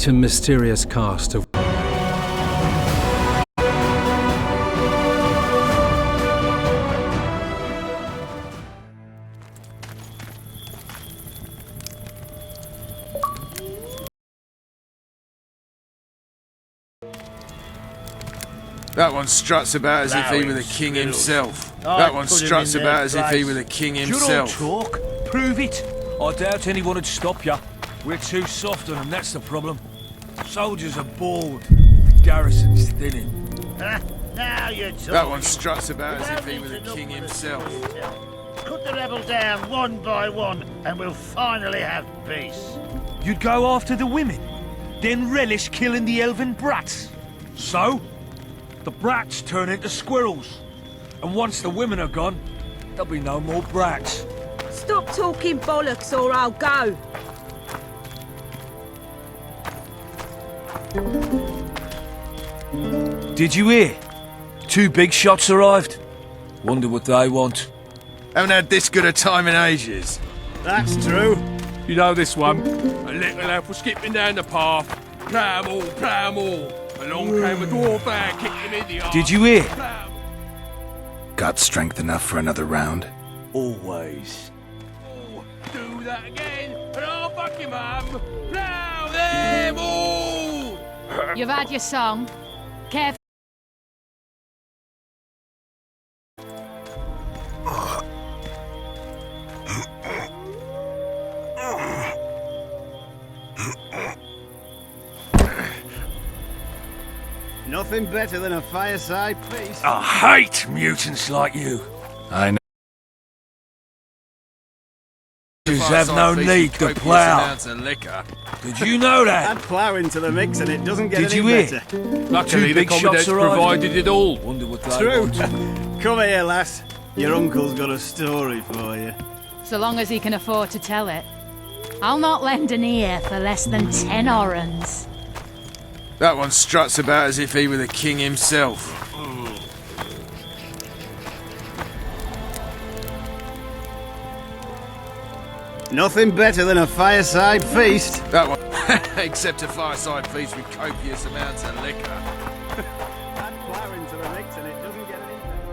a mysterious cast of That one struts about as if he were the king himself. That one struts about as if he were the king himself. You don't talk. Prove it. I doubt anyone would stop you. We're too soft on them, that's the problem. Soldiers are bored. The garrison's thinning. Now you're talking. That one struts about as if he were the king himself. Cut the rebel down one by one, and we'll finally have peace. You'd go after the women, then relish killing the elven brats. So, the brats turn into squirrels. And once the women are gone, there'll be no more brats. Stop talking bollocks or I'll go. Did you hear? 2 big shots arrived. Wonder what they want. Haven't had this good a time in ages. That's true. You know this one. A little elf was skipping down the path. Plough 'em all, plough 'em all. Along came a dwarf there, kicked him in the arse. Did you hear? Got strength enough for another round? Always. Oh, do that again, and I'll fuck him up. Plough them all! You've had your song. Careful. Nothing better than a fireside feast. I hate mutants like you. I know. Have no need to plough. Did you know that? Add plough into the mix and it doesn't get Did any you hear? better. Luckily, the big shots commandant's arrived. provided it all. Wonder what they True. want. Come here, lass. Your uncle's got a story for you. So long as he can afford to tell it. I'll not lend an ear for less than 10 orens. That one struts about as if he were the king himself. Nothing better than a fireside feast. That one, except a fireside feast with copious amounts of liquor. Add plough into the mix and it doesn't get any better.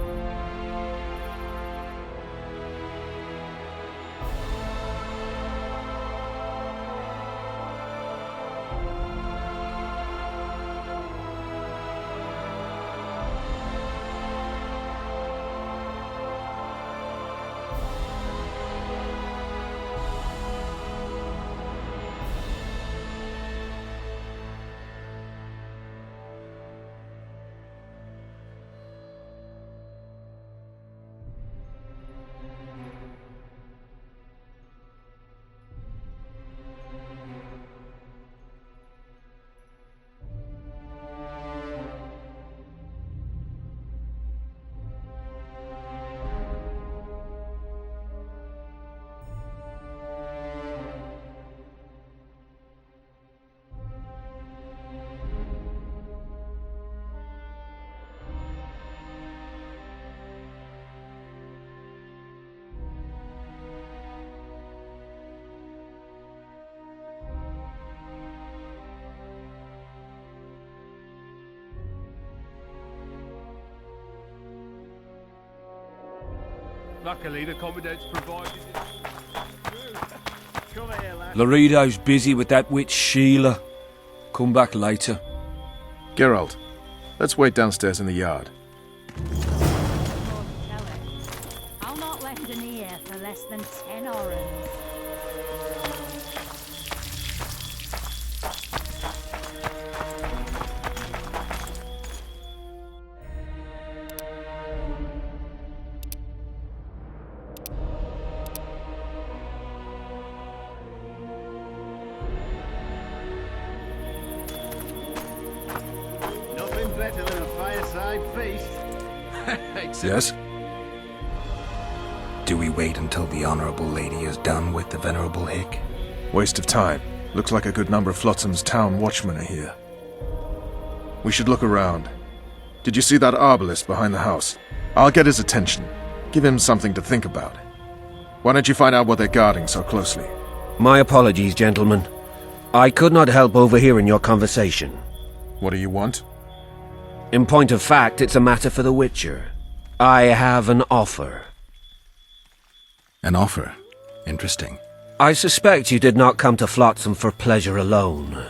Luckily, the commandant's provided it. Come here, lass. Laredo's busy with that witch Sheila. Come back later. Geralt, let's wait downstairs in the yard. I'll not lend an ear for less than 10 orens. Nothing better than a fireside feast. Yes? Do we wait until the Honourable Lady is done with the Venerable Hick? Waste of time. Looks like a good number of Flotsam's town watchmen are here. We should look around. Did you see that arbalist behind the house? I'll get his attention. Give him something to think about. Why don't you find out what they're guarding so closely? My apologies, gentlemen. I could not help overhearing your conversation. What do you want? In point of fact, it's a matter for the Witcher. I have an offer. An offer? Interesting. I suspect you did not come to Flotsam for pleasure alone.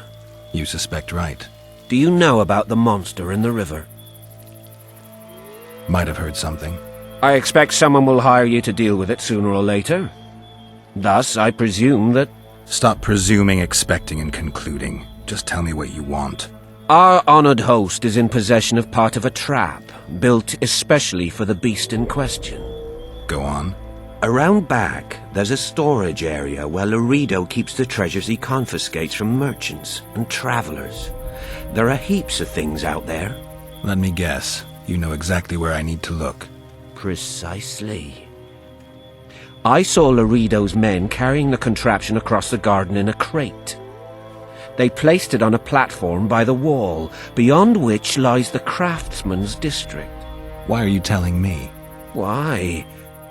You suspect right. Do you know about the monster in the river? Might have heard something. I expect someone will hire you to deal with it sooner or later. Thus, I presume that... Stop presuming, expecting, and concluding. Just tell me what you want. Our honored host is in possession of part of a trap, built especially for the beast in question. Go on. Around back, there's a storage area where Laredo keeps the treasures he confiscates from merchants and travelers. There are heaps of things out there. Let me guess. You know exactly where I need to look. Precisely. I saw Laredo's men carrying the contraption across the garden in a crate. They placed it on a platform by the wall, beyond which lies the craftsman's district. Why are you telling me? Why?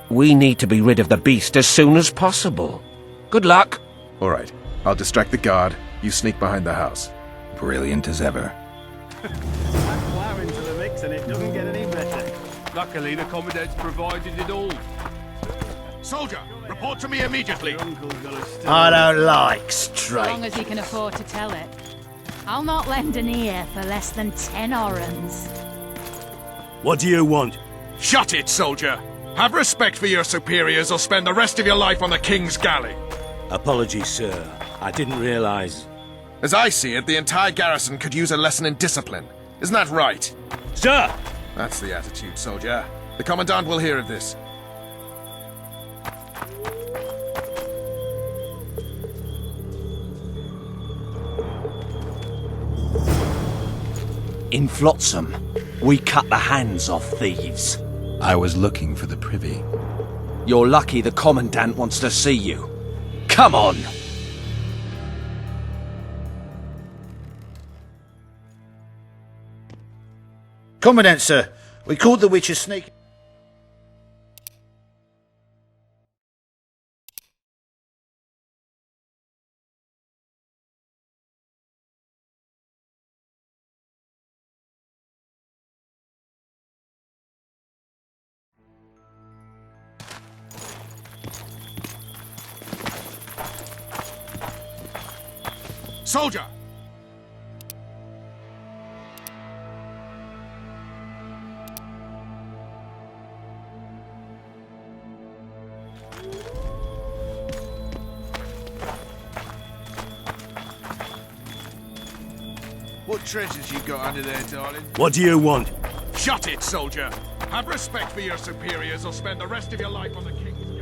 We need to be rid of the beast as soon as possible. Good luck. All right. I'll distract the guard. You sneak behind the house. Brilliant as ever. Flour into the mix and it doesn't get any better. Luckily, the Commandant's provided it all. Soldier, report to me immediately. I don't like As straight. long as you can afford to tell it. I'll not lend an ear for less than 10 orens. What do you want? Shut it, soldier. Have respect for your superiors or spend the rest of your life on the King's galley. Apologies, sir. I didn't realize. As I see it, the entire garrison could use a lesson in discipline. Isn't that right? Sir! That's the attitude, soldier. The Commandant will hear of this. In Flotsam, we cut the hands off thieves. I was looking for the privy. You're lucky the Commandant wants to see you. Come on! Commandant, sir. We caught the Witcher sneak. Soldier! What treasures you got under there, darling? What do you want? Shut it, soldier! Have respect for your superiors or spend the rest of your life on the King's galley.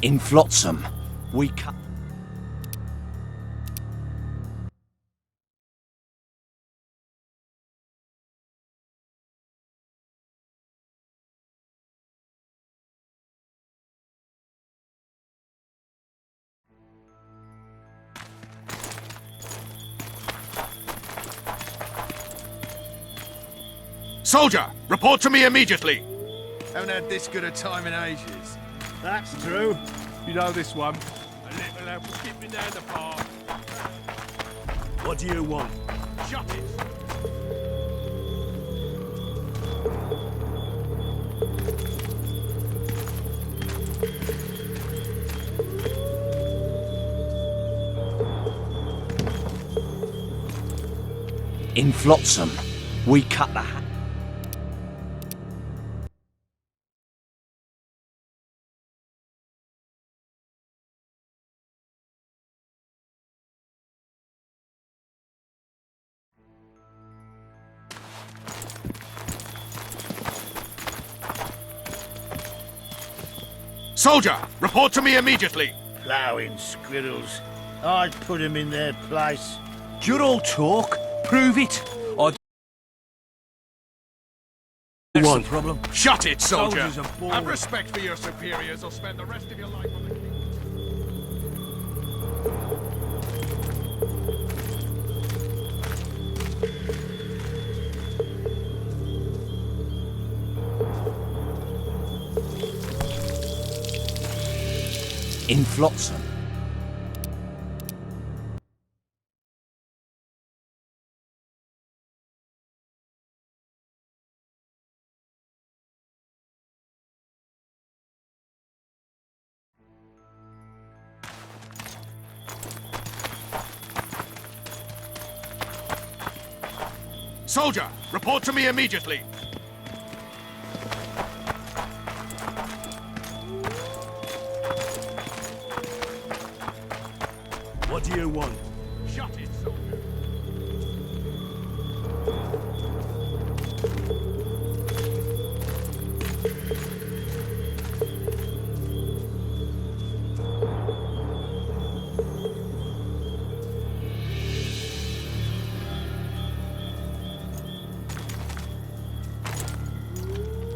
In Flotsam, we cut... Soldier, report to me immediately! Haven't had this good a time in ages. That's true. You know this one. A little help for skipping down the path. What do you want? Shut it! In Flotsam, we cut the hand... Soldier, report to me immediately! Ploughing squirrels. I'd put them in their place. You're all talk. Prove it. That's the problem. Shut it, soldier! Soldiers are bored. Have respect for your superiors or spend the rest of your life on the king. In Flotsam. Soldier, report to me immediately. What do you want? Shut it, soldier.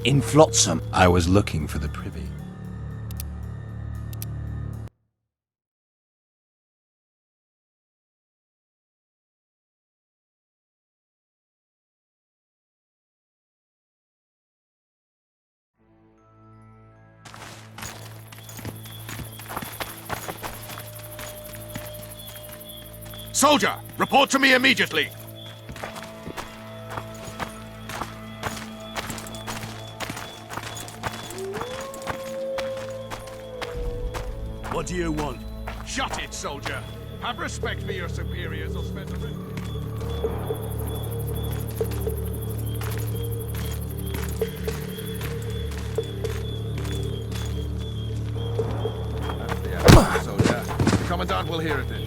In Flotsam. I was looking for the privy. Soldier, report to me immediately. What do you want? Shut it, soldier. Have respect for your superiors or spend the rest. That's the answer, soldier. The commandant will hear it then.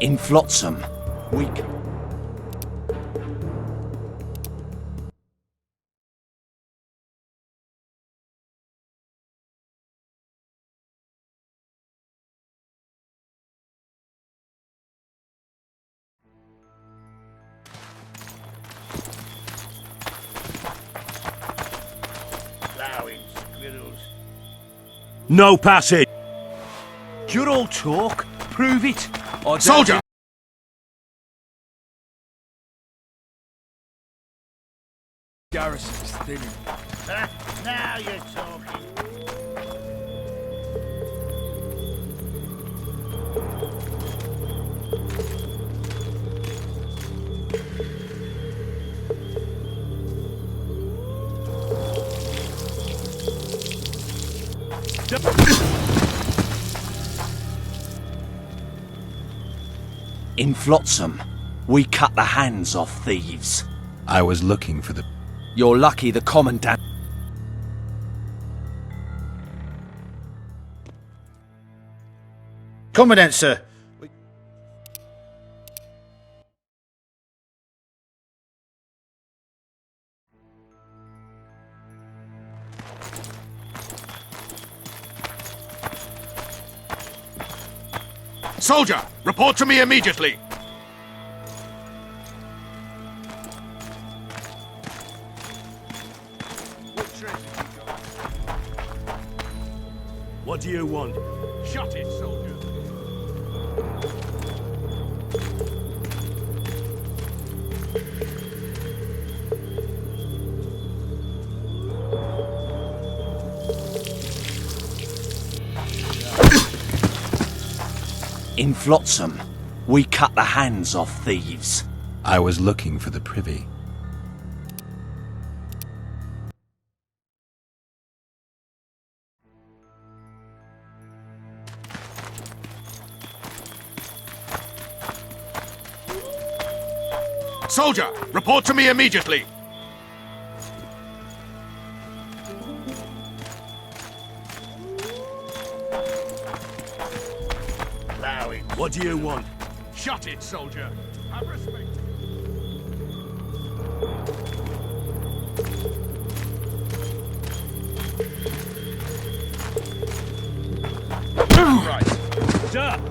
In Flotsam. Weak. Plowing squirrels. No passage. You're all talk. Prove it. Soldier! Garrison's thinning. Now you're talking. In Flotsam, we cut the hands off thieves. I was looking for the... You're lucky the Commandant... Commandant, sir. Soldier, report to me immediately. What do you want? Shut it, soldier. In Flotsam, we cut the hands off thieves. I was looking for the privy. Soldier, report to me immediately. What do you want? Shut it, soldier. Have respect. Right. Sir!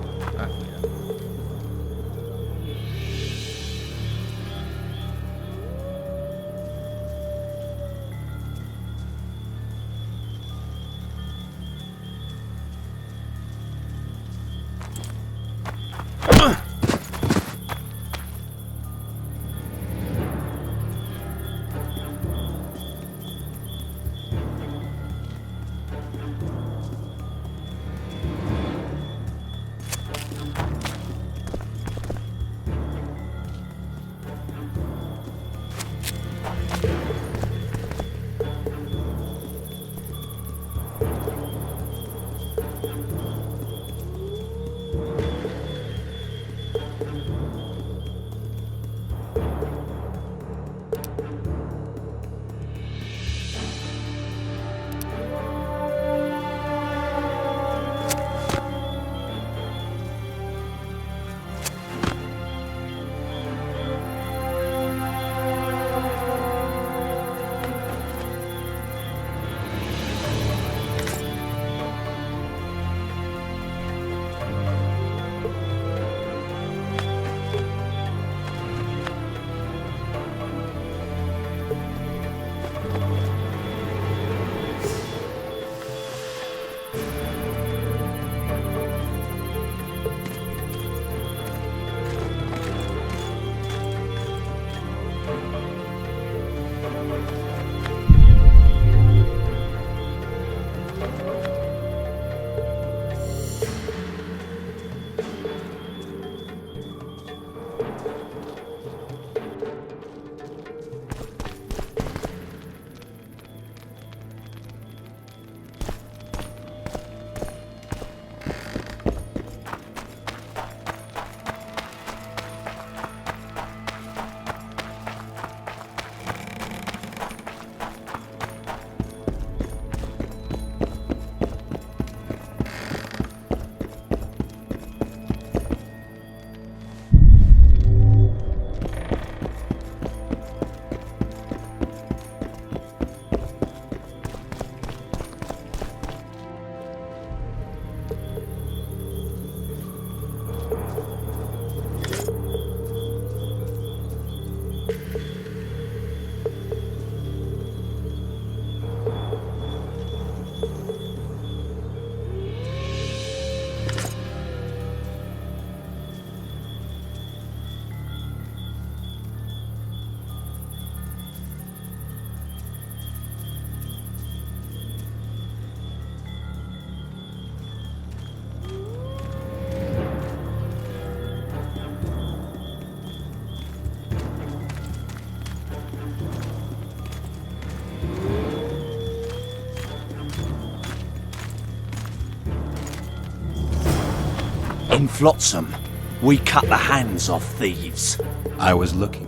In Flotsam, we cut the hands off thieves. I was looking.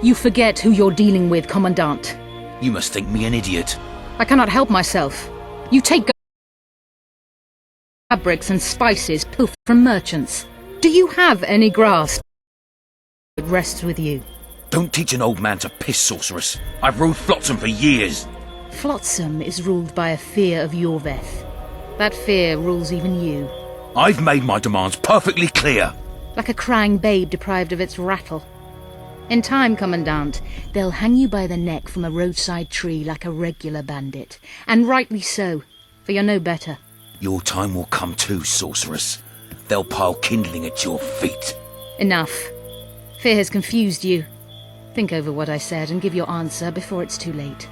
You forget who you're dealing with, Commandant. You must think me an idiot. I cannot help myself. You take fabrics and spices pilfered from merchants. Do you have any grasp? It rests with you. Don't teach an old man to piss, sorceress. I've ruled Flotsam for years. Flotsam is ruled by a fear of Yorveth. That fear rules even you. I've made my demands perfectly clear. Like a crying babe deprived of its rattle. In time, Commandant, they'll hang you by the neck from a roadside tree like a regular bandit. And rightly so, for you're no better. Your time will come too, sorceress. They'll pile kindling at your feet. Enough. Fear has confused you. Think over what I said and give your answer before it's too late.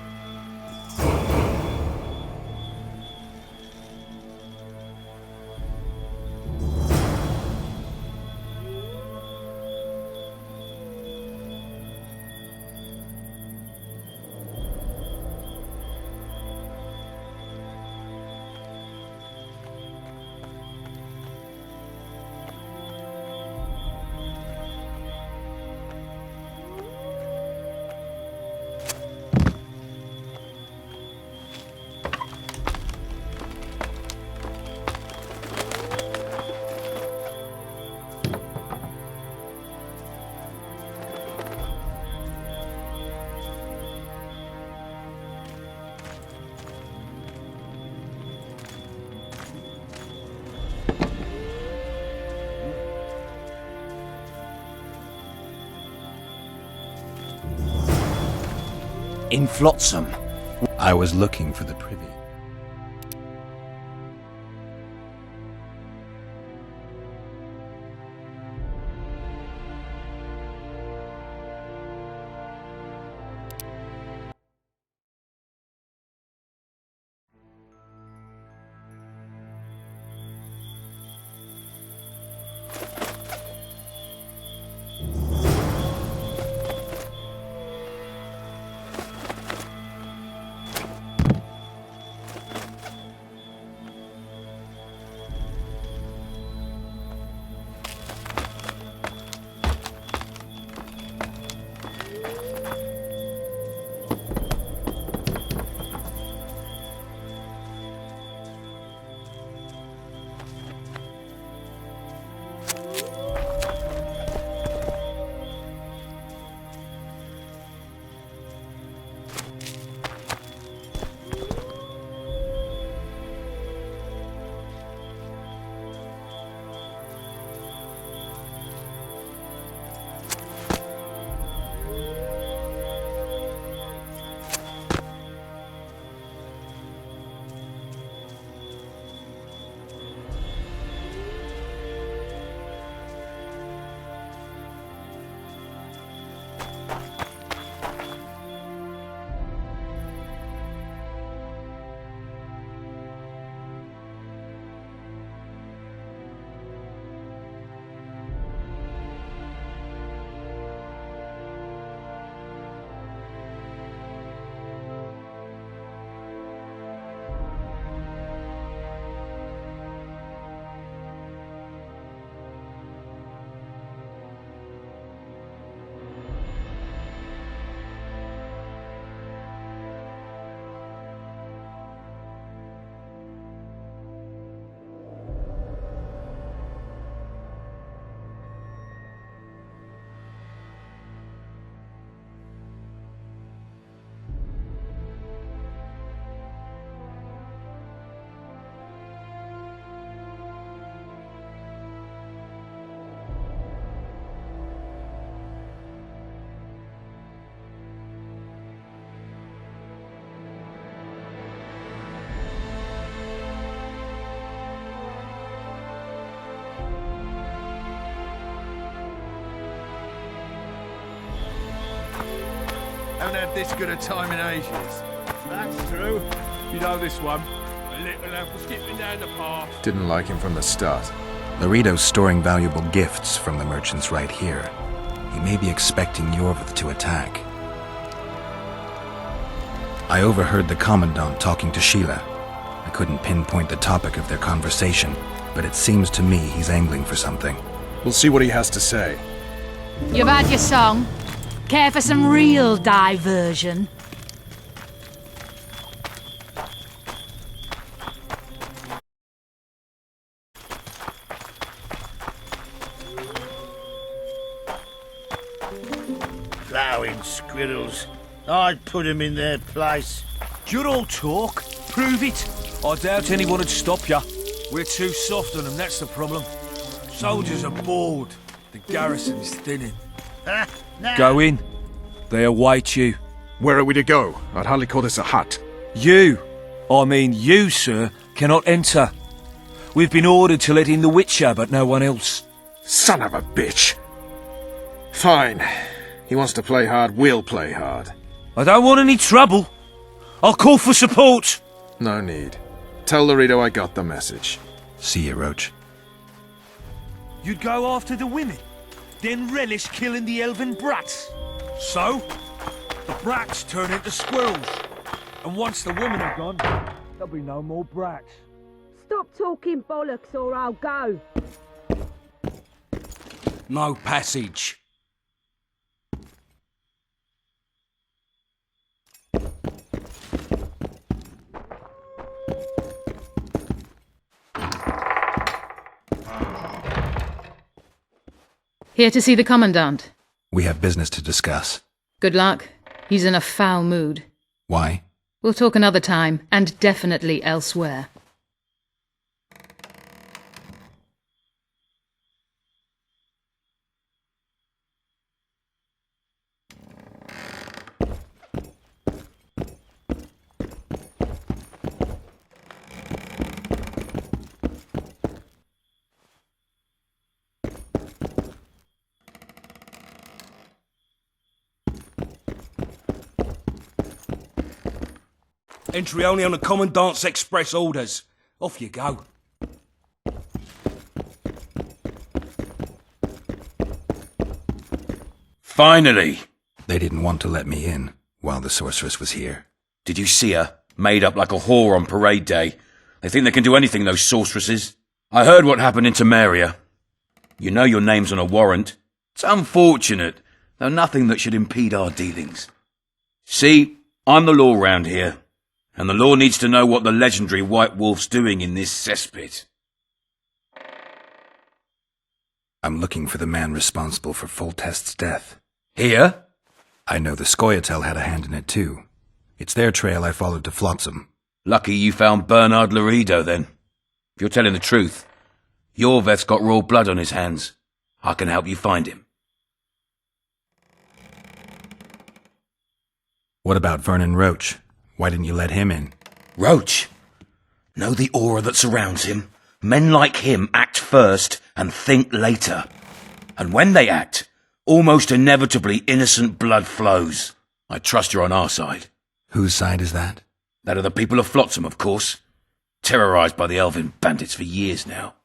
In Flotsam. I was looking for the privy. Haven't had this good a time in ages. That's true. You know this one. A little lad was skipping down the path. Didn't like him from the start. Loredo's storing valuable gifts from the merchants right here. He may be expecting Yorvith to attack. I overheard the Commandant talking to Sheila. I couldn't pinpoint the topic of their conversation, but it seems to me he's angling for something. We'll see what he has to say. You've had your song. Care for some real diversion? Plowing squirrels. I'd put 'em in their place. You're all talk. Prove it. I doubt anyone would stop you. We're too soft on them, that's the problem. Soldiers are bored. The garrison's thinning. Now, Go in. They await you. Where are we to go? I'd hardly call this a hut. You, I mean you, sir, cannot enter. We've been ordered to let in the Witcher, but no one else. Son of a bitch! Fine. He wants to play hard, we'll play hard. I don't want any trouble. I'll call for support. No need. Tell Laredo I got the message. See you, Roach. You'd go after the women, then relish killing the elven brats. So, the brats turn into squirrels. And once the women are gone, there'll be no more brats. Stop talking bollocks or I'll go. No passage. Here to see the Commandant. We have business to discuss. Good luck. He's in a foul mood. Why? We'll talk another time, and definitely elsewhere. Entry only on the Commandant's express orders. Off you go. Finally! They didn't want to let me in while the sorceress was here. Did you see her? Made up like a whore on parade day. They think they can do anything, those sorceresses. I heard what happened in Temeria. You know your name's on a warrant. It's unfortunate, though nothing that should impede our dealings. See, I'm the law round here. And the law needs to know what the legendary White Wolf's doing in this cesspit. I'm looking for the man responsible for Foltest's death. Here? I know the Scoia'tael had a hand in it too. It's their trail I followed to Flotsam. Lucky you found Bernard Laredo, then. If you're telling the truth, Yorveth's got raw blood on his hands. I can help you find him. What about Vernon Roach? Why didn't you let him in? Roach? Know the aura that surrounds him? Men like him act first and think later. And when they act, almost inevitably innocent blood flows. I trust you're on our side. Whose side is that? That of the people of Flotsam, of course. Terrorized by the elven bandits for years now.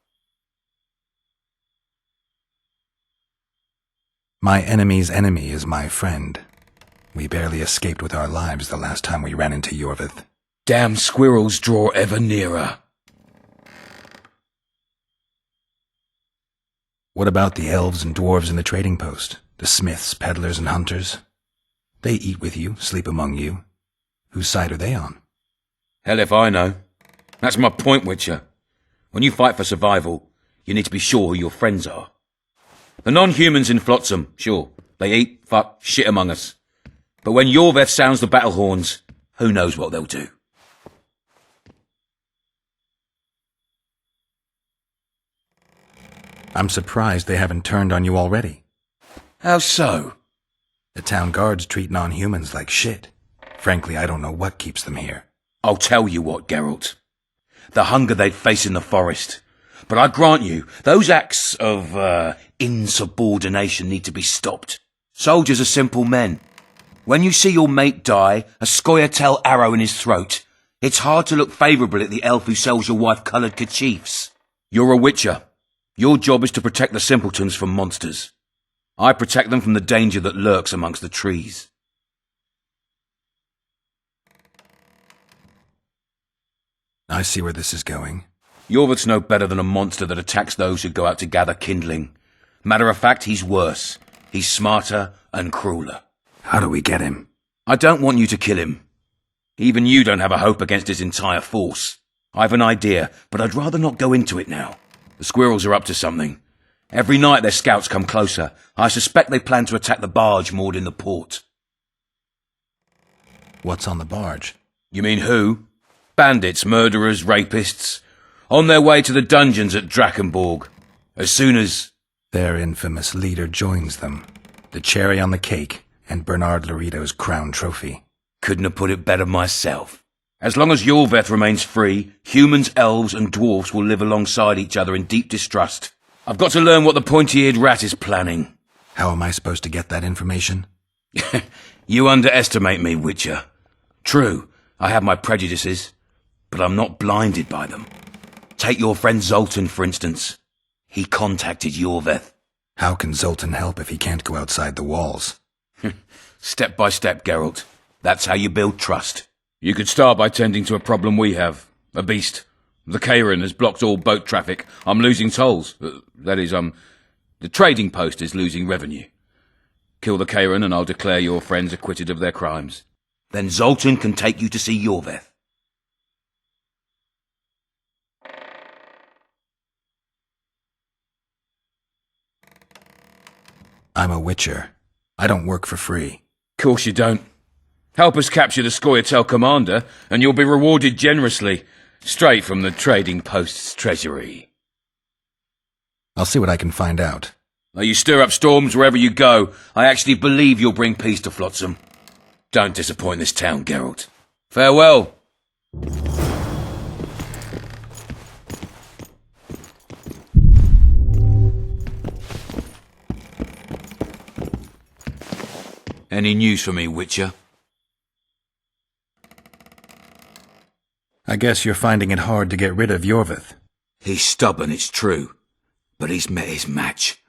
My enemy's enemy is my friend. We barely escaped with our lives the last time we ran into Yorveth. Damn squirrels draw ever nearer. What about the elves and dwarves in the trading post? The smiths, peddlers, and hunters? They eat with you, sleep among you. Whose side are they on? Hell if I know. That's my point, Witcher. When you fight for survival, you need to be sure who your friends are. The non-humans in Flotsam, sure, they eat, fuck, shit among us. But when Yorveth sounds the battle horns, who knows what they'll do. I'm surprised they haven't turned on you already. How so? The town guards treat non-humans like shit. Frankly, I don't know what keeps them here. I'll tell you what, Geralt. The hunger they'd face in the forest. But I grant you, those acts of, insubordination need to be stopped. Soldiers are simple men. When you see your mate die, a Scoia'tael arrow in his throat, it's hard to look favourably at the elf who sells your wife coloured kerchiefs. You're a Witcher. Your job is to protect the simpletons from monsters. I protect them from the danger that lurks amongst the trees. I see where this is going. Yorveth's no better than a monster that attacks those who go out to gather kindling. Matter of fact, he's worse. He's smarter and crueler. How do we get him? I don't want you to kill him. Even you don't have a hope against his entire force. I've an idea, but I'd rather not go into it now. The squirrels are up to something. Every night their scouts come closer. I suspect they plan to attack the barge moored in the port. What's on the barge? You mean who? Bandits, murderers, rapists. On their way to the dungeons at Drakenborg. As soon as... Their infamous leader joins them. The cherry on the cake and Bernard Laredo's crown trophy. Couldn't have put it better myself. As long as Yorveth remains free, humans, elves and dwarfs will live alongside each other in deep distrust. I've got to learn what the pointy-eared rat is planning. How am I supposed to get that information? You underestimate me, Witcher. True, I have my prejudices, but I'm not blinded by them. Take your friend Zoltan, for instance. He contacted Yorveth. How can Zoltan help if he can't go outside the walls? Step by step, Geralt. That's how you build trust. You could start by tending to a problem we have. A beast. The Kairan has blocked all boat traffic. I'm losing tolls. That is, the trading post is losing revenue. Kill the Kairan and I'll declare your friends acquitted of their crimes. Then Zoltan can take you to see Yorveth. I'm a witcher. I don't work for free. Course you don't. Help us capture the Scoia'tael commander, and you'll be rewarded generously, straight from the trading post's treasury. I'll see what I can find out. Though you stir up storms wherever you go, I actually believe you'll bring peace to Flotsam. Don't disappoint this town, Geralt. Farewell. Any news for me, Witcher? I guess you're finding it hard to get rid of Yorveth. He's stubborn, it's true, but he's met his match.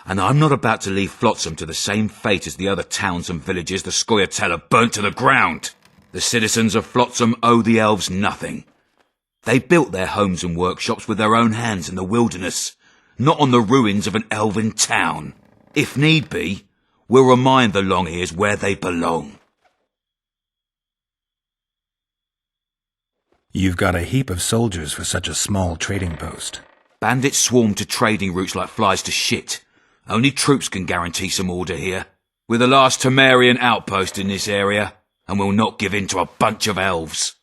And I'm not about to leave Flotsam to the same fate as the other towns and villages the Scoia'tael have burnt to the ground. The citizens of Flotsam owe the elves nothing. They built their homes and workshops with their own hands in the wilderness, not on the ruins of an elven town. If need be, we'll remind the Longears where they belong. You've got a heap of soldiers for such a small trading post. Bandits swarm to trading routes like flies to shit. Only troops can guarantee some order here. We're the last Temerian outpost in this area, and we'll not give in to a bunch of elves.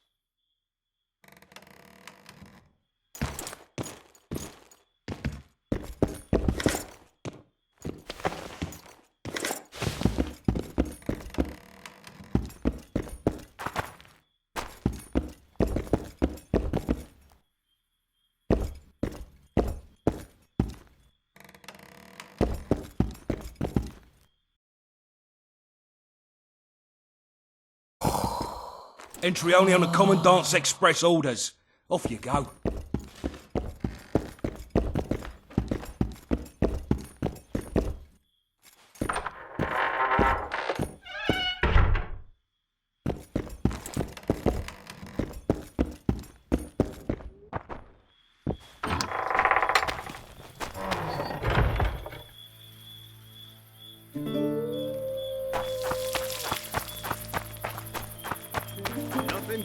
Entry only on the Commandant's express orders. Off you go.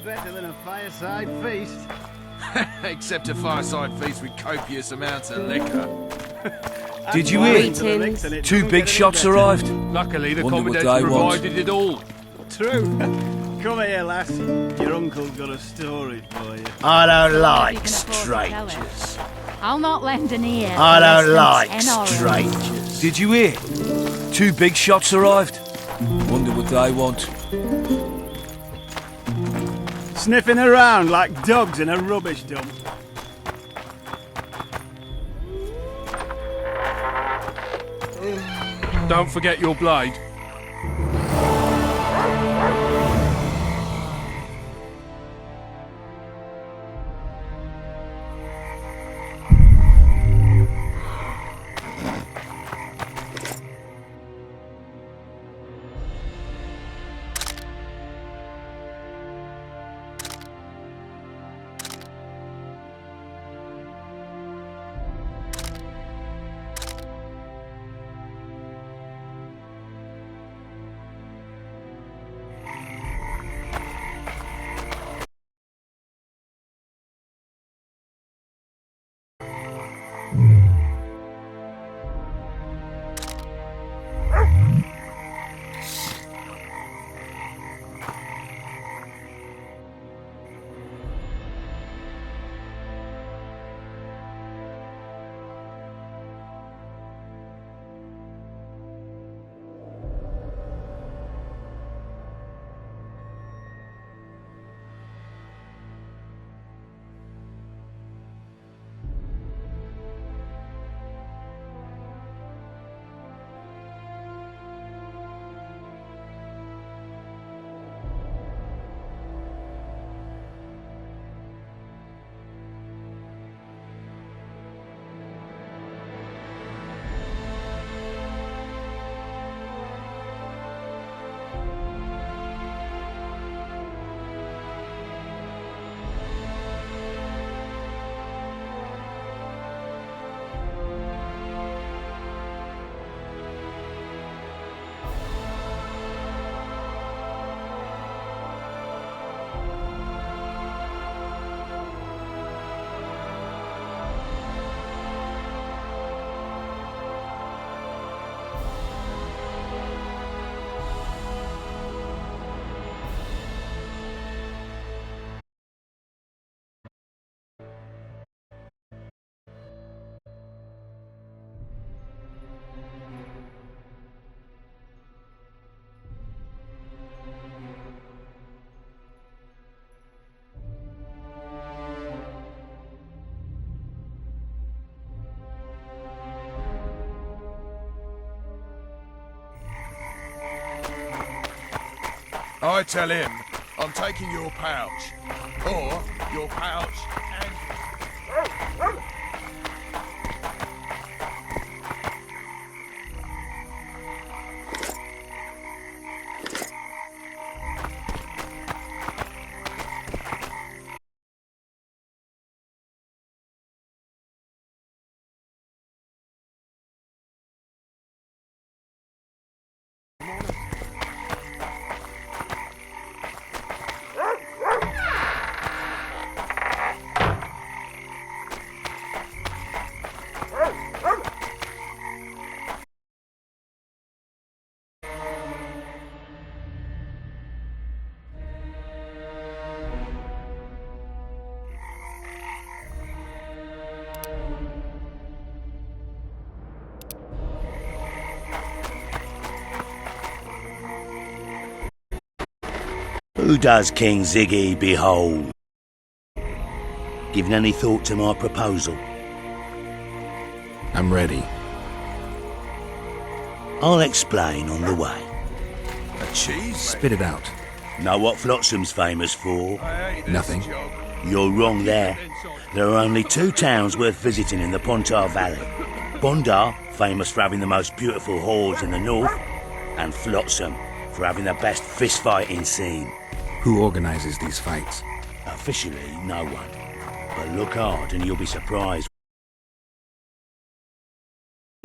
Better than a fireside feast. Except a fireside feast with copious amounts of liquor. Did you hear? 2 big shots arrived. Luckily, the Wonder what Commandant they want. provided it all. True. Come here, lass. Your uncle's got a story for you. I don't like strangers. I'll not lend an ear. I don't for less like than 10 oranges. strangers. Did you hear? 2 big shots arrived. Wonder what they want. Sniffing around like dogs in a rubbish dump. Don't forget your blade. I tell him, I'm taking your pouch. Or your pouch and... Who does King Ziggy behold? Given any thought to my proposal? I'm ready. I'll explain on the way. A cheese? Spit it out. Know what Flotsam's famous for? Nothing. You're wrong there. There are only 2 towns worth visiting in the Pontar Valley. Bondar, famous for having the most beautiful halls in the north, and Flotsam, for having the best fist-fighting scene. Who organizes these fights? Officially, no one. But look hard and you'll be surprised.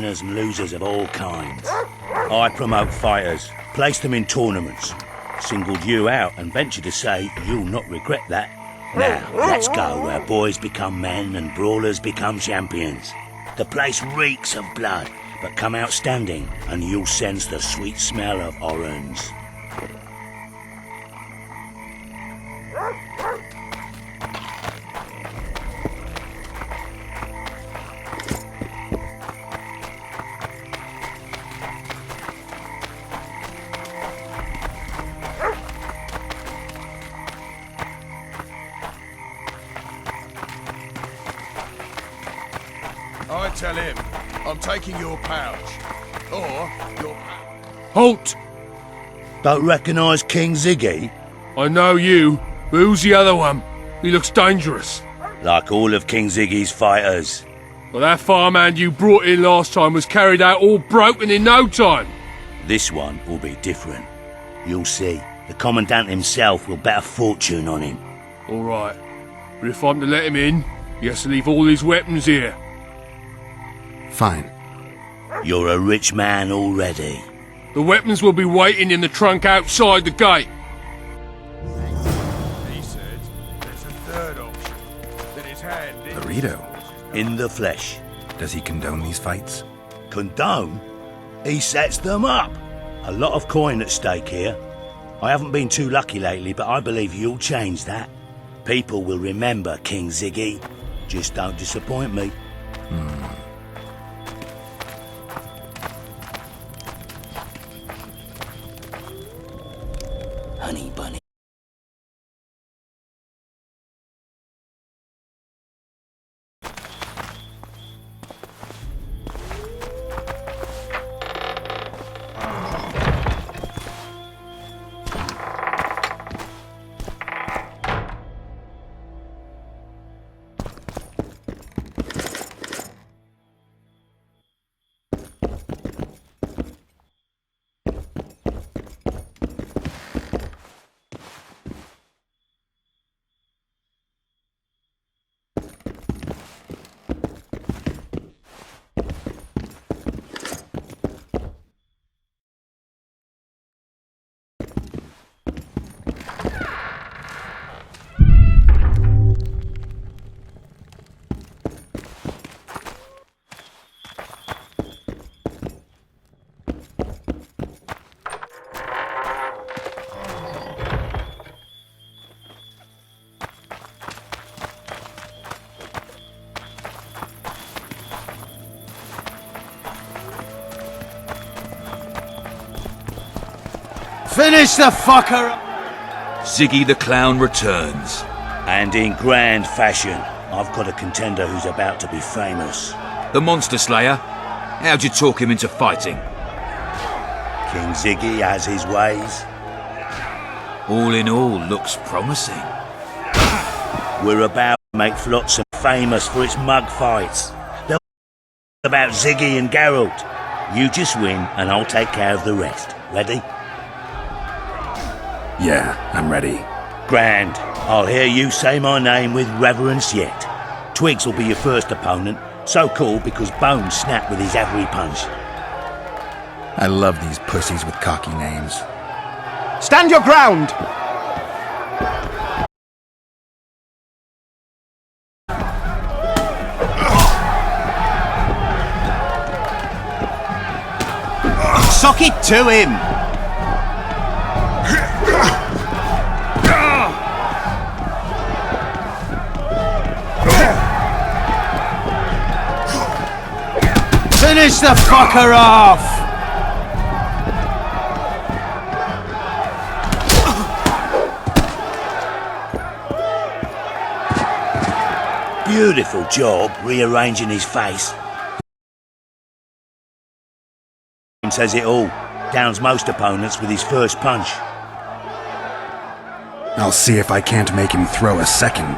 Winners and losers of all kinds. I promote fighters, place them in tournaments. Singled you out and venture to say you'll not regret that. Now, let's go where boys become men and brawlers become champions. The place reeks of blood, but come out standing and you'll sense the sweet smell of orange. I tell him, I'm taking your pouch. Or your... Halt! Don't recognise King Ziggy? I know you, but who's the other one? He looks dangerous. Like all of King Ziggy's fighters. Well, that farmhand you brought in last time was carried out all broken in no time. This one will be different. You'll see. The Commandant himself will bet a fortune on him. All right. But if I'm to let him in, he has to leave all his weapons here. Fine. You're a rich man already. The weapons will be waiting in the trunk outside the gate. He said there's a third option. That his hand... Laredo. In the flesh. Does he condone these fights? Condone? He sets them up. A lot of coin at stake here. I haven't been too lucky lately, but I believe you'll change that. People will remember King Ziggy. Just don't disappoint me. Honey bunny. Finish the fucker! Ziggy the Clown returns. And in grand fashion. I've got a contender who's about to be famous. The Monster Slayer? How'd you talk him into fighting? King Ziggy has his ways. All in all, looks promising. We're about to make Flotsam famous for its mug fights. They'll about Ziggy and Geralt. You just win and I'll take care of the rest. Ready? Yeah, I'm ready. Grand. I'll hear you say my name with reverence yet. Twigs will be your first opponent. So cool because Bones snapped with his every punch. I love these pussies with cocky names. Stand your ground! Sock it to him! Finish the fucker off! Beautiful job rearranging his face. Says it all. Downs most opponents with his first punch. I'll see if I can't make him throw a second.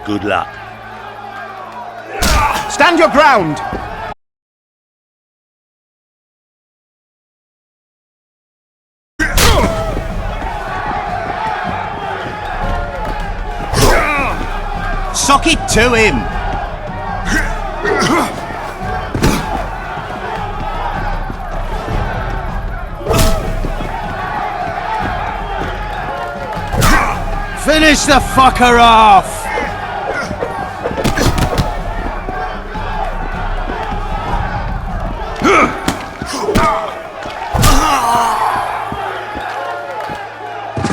Good luck. Stand your ground! Sock it to him! Finish the fucker off!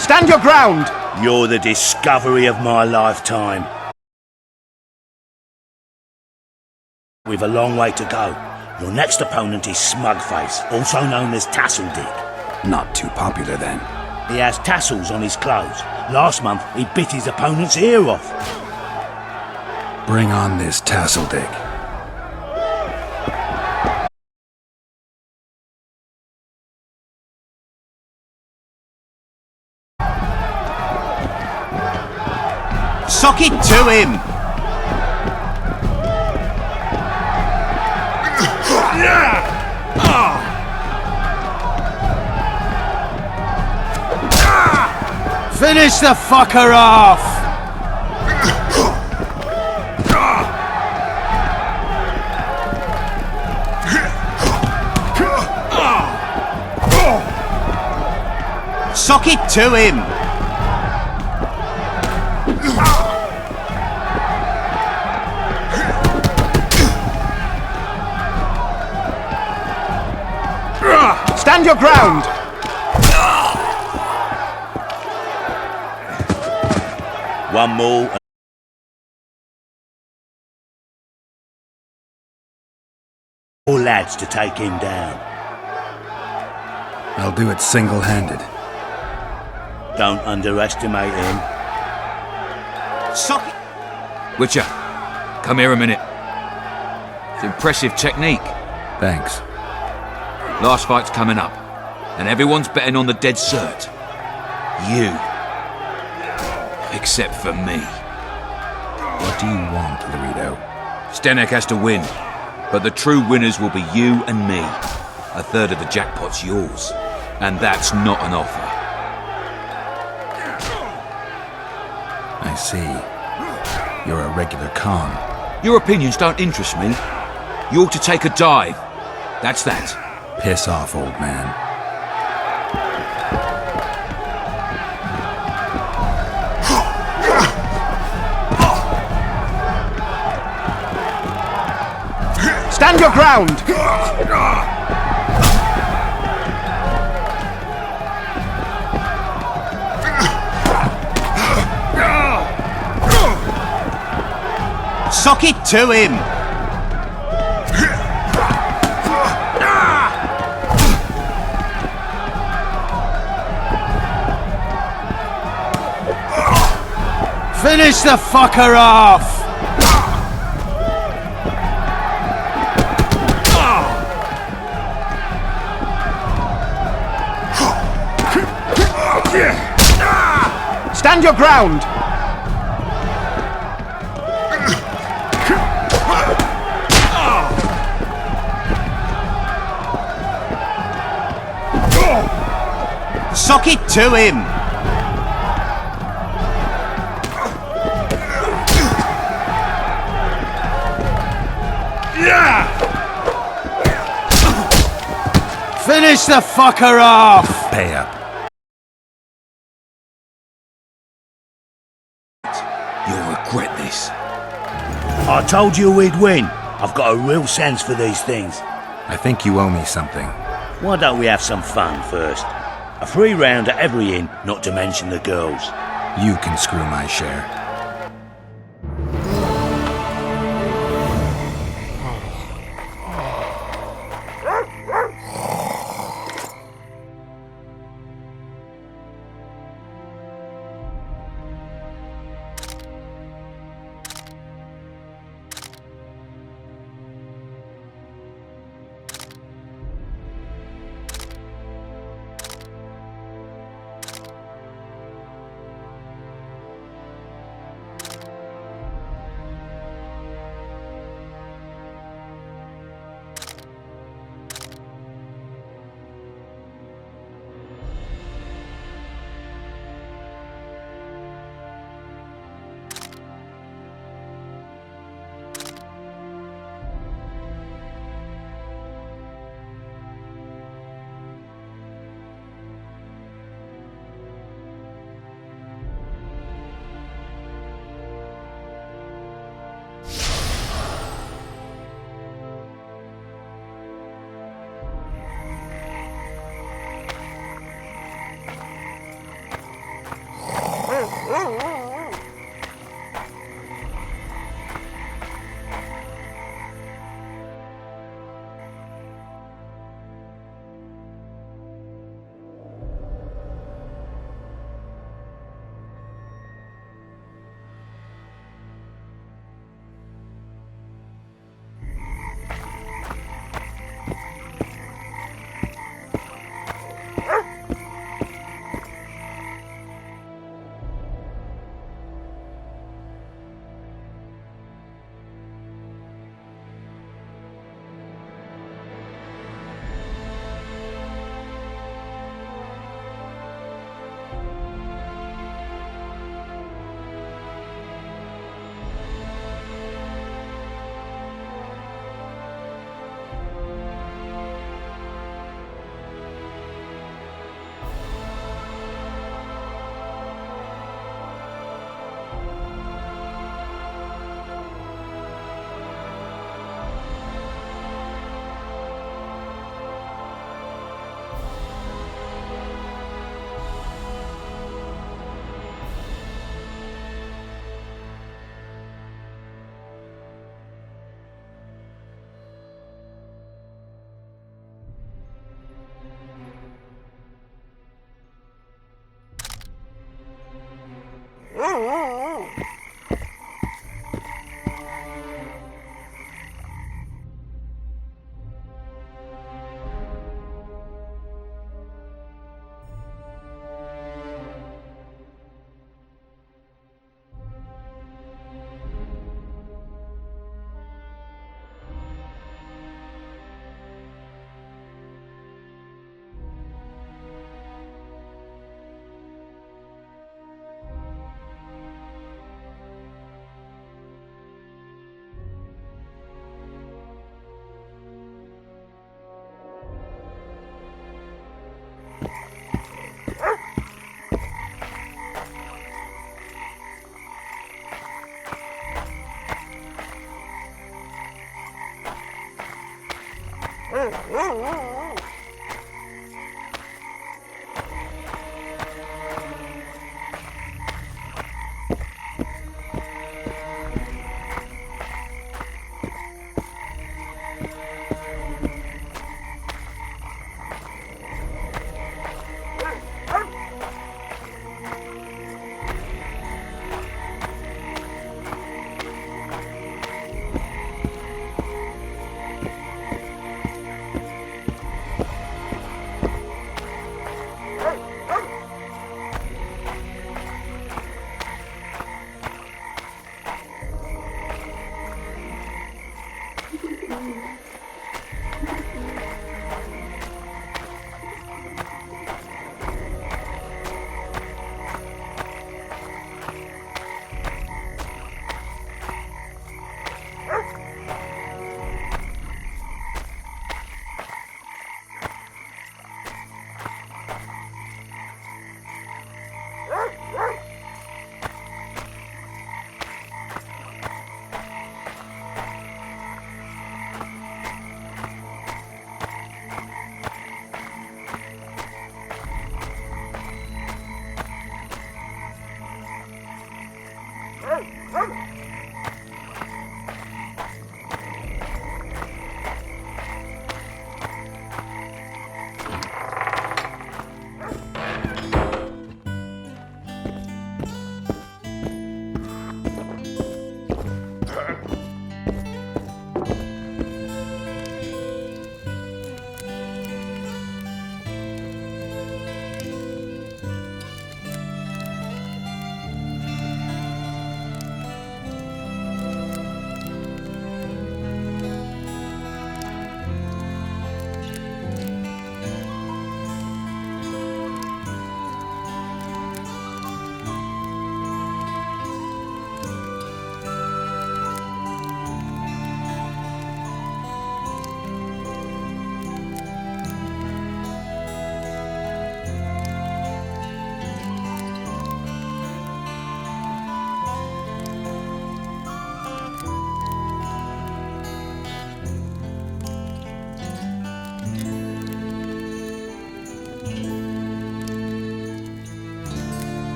Stand your ground! You're the discovery of my lifetime. We've a long way to go. Your next opponent is Smugface, also known as Tasseldick. Not too popular then. He has tassels on his clothes. Last month, he bit his opponent's ear off. Bring on this Tasseldick. Sock it to him! Finish the fucker off! Sock it to him! Stand your ground! One more. Four lads to take him down. I'll do it single-handed. Don't underestimate him. Sock it! Witcher, come here a minute. It's impressive technique. Thanks. Last fight's coming up, and everyone's betting on the dead cert. You. Except for me. What do you want, Laredo? Stenek has to win, but the true winners will be you and me. A third of the jackpot's yours, and that's not an offer. I see. You're a regular con. Your opinions don't interest me. You ought to take a dive. That's that. Piss off, old man. Stand your ground! Sock it to him! Finish the fucker off! Stand your ground! Sock it to him! Finish the fucker off! Pay up. You'll regret this. I told you we'd win. I've got a real sense for these things. I think you owe me something. Why don't we have some fun first? A free round at every inn, not to mention the girls. You can screw my share.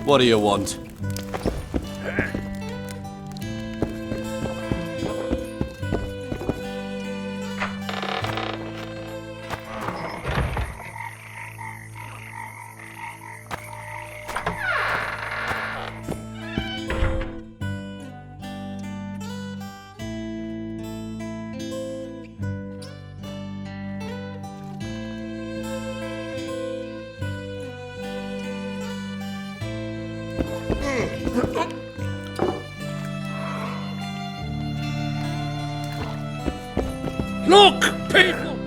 What do you want? Look, people!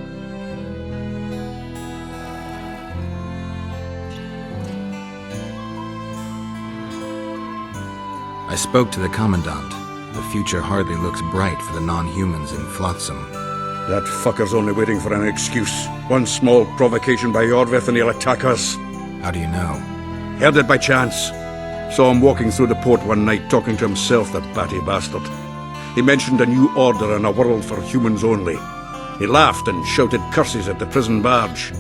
I spoke to the Commandant. The future hardly looks bright for the non-humans in Flotsam. That fucker's only waiting for an excuse. One small provocation by Orveth and he'll attack us. How do you know? Heard it by chance. Saw him walking through the port one night talking to himself, the batty bastard. He mentioned a new order and a world for humans only. He laughed and shouted curses at the prison barge.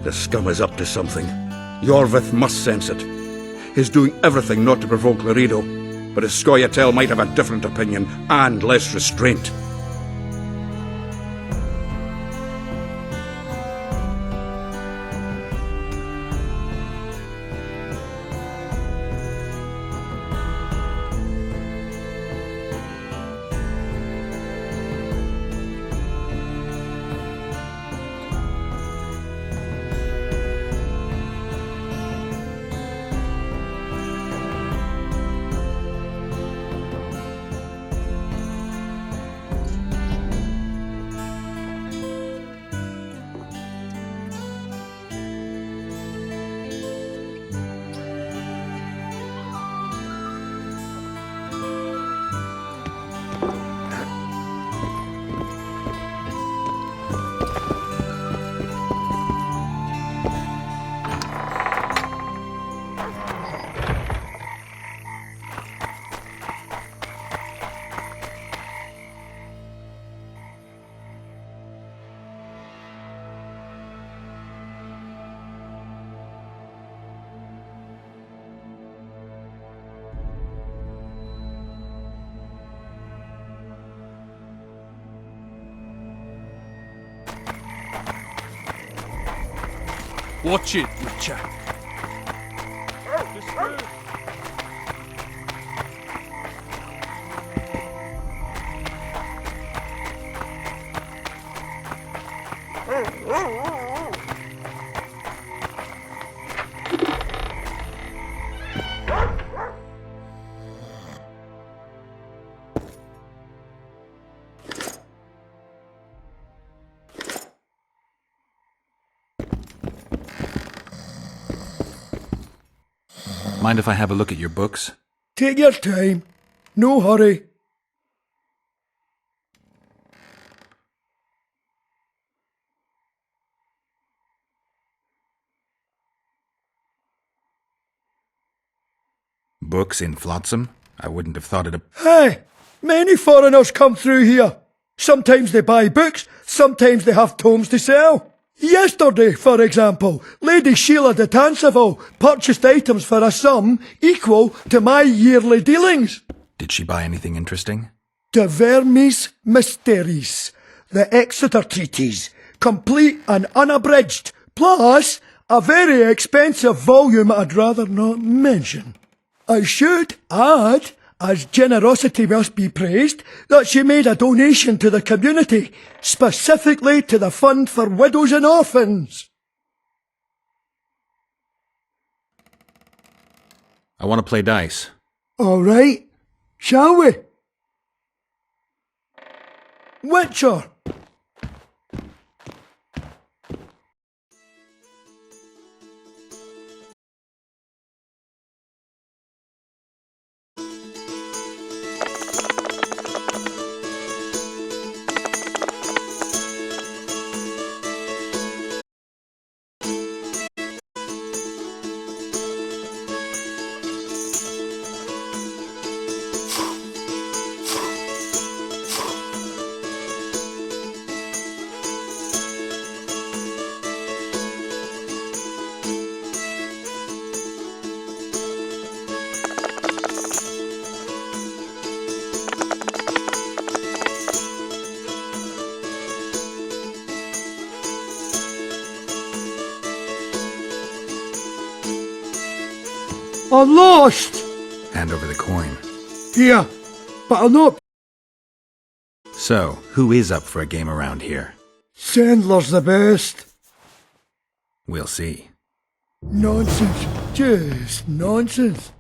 The scum is up to something. Yorvith must sense it. He's doing everything not to provoke Laredo, but his Scoia'tael might have a different opinion and less restraint. Watch it, Witcher. Mind if I have a look at your books? Take your time. No hurry. Books in Flotsam? I wouldn't have thought it a... Hey, many foreigners come through here. Sometimes they buy books, sometimes they have tomes to sell. Yesterday, for example, Lady Sheila de Tanseville purchased items for a sum equal to my yearly dealings. Did she buy anything interesting? De Vermis Mysteries, the Exeter Treatise, complete and unabridged, plus a very expensive volume I'd rather not mention. I should add, as generosity must be praised, that she made a donation to the community, specifically to the Fund for Widows and Orphans. I want to play dice. All right, shall we? Witcher. I'm lost! Hand over the coin. Here, but I'll not. So, who is up for a game around here? Sandler's the best. We'll see. Nonsense. Just nonsense.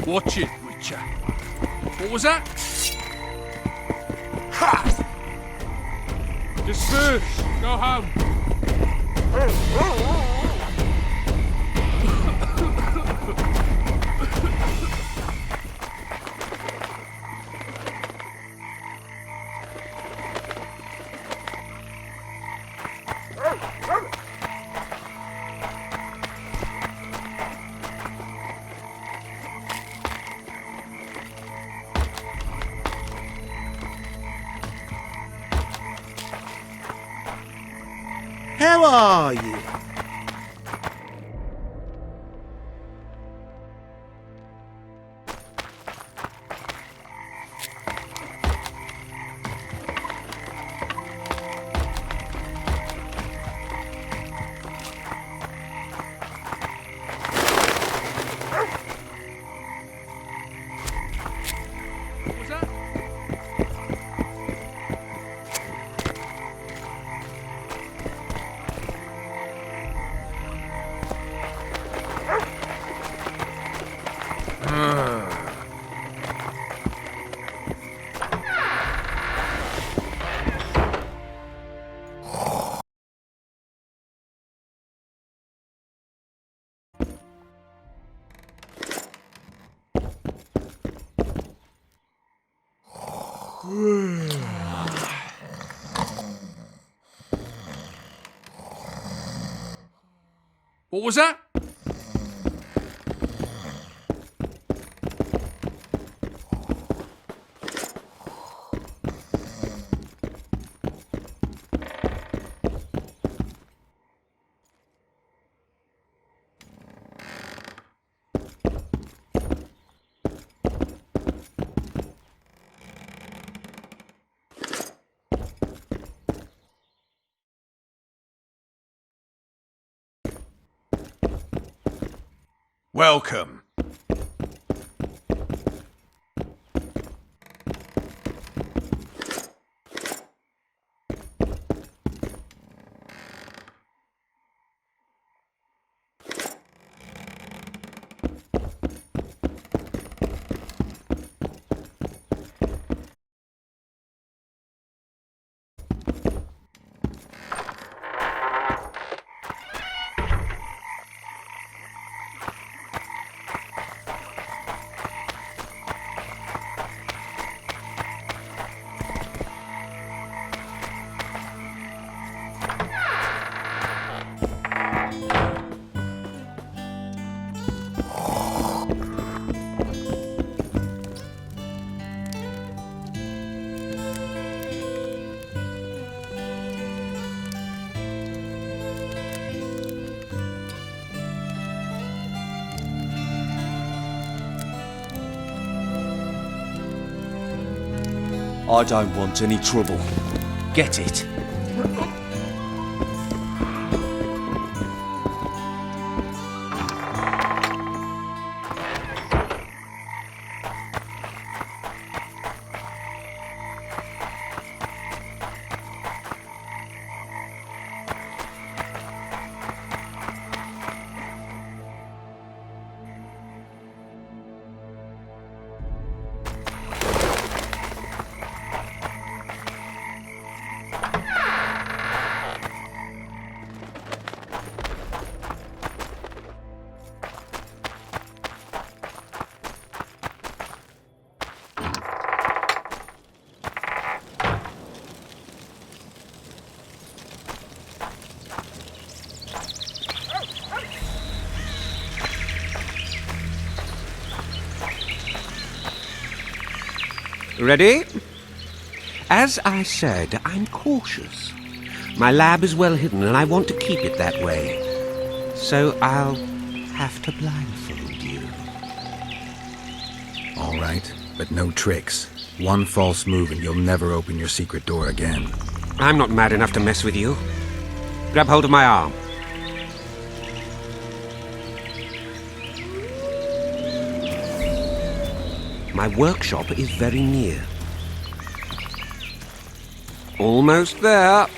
Watch it, Witcher. What was that? Ha! Disperse. Go home. How are you? What was that? What was that? Welcome. I don't want any trouble. Get it? Ready? As I said, I'm cautious. My lab is well hidden, and I want to keep it that way. So I'll have to blindfold you. All right, but no tricks. One false move and you'll never open your secret door again. I'm not mad enough to mess with you. Grab hold of my arm. My workshop is very near. Almost there.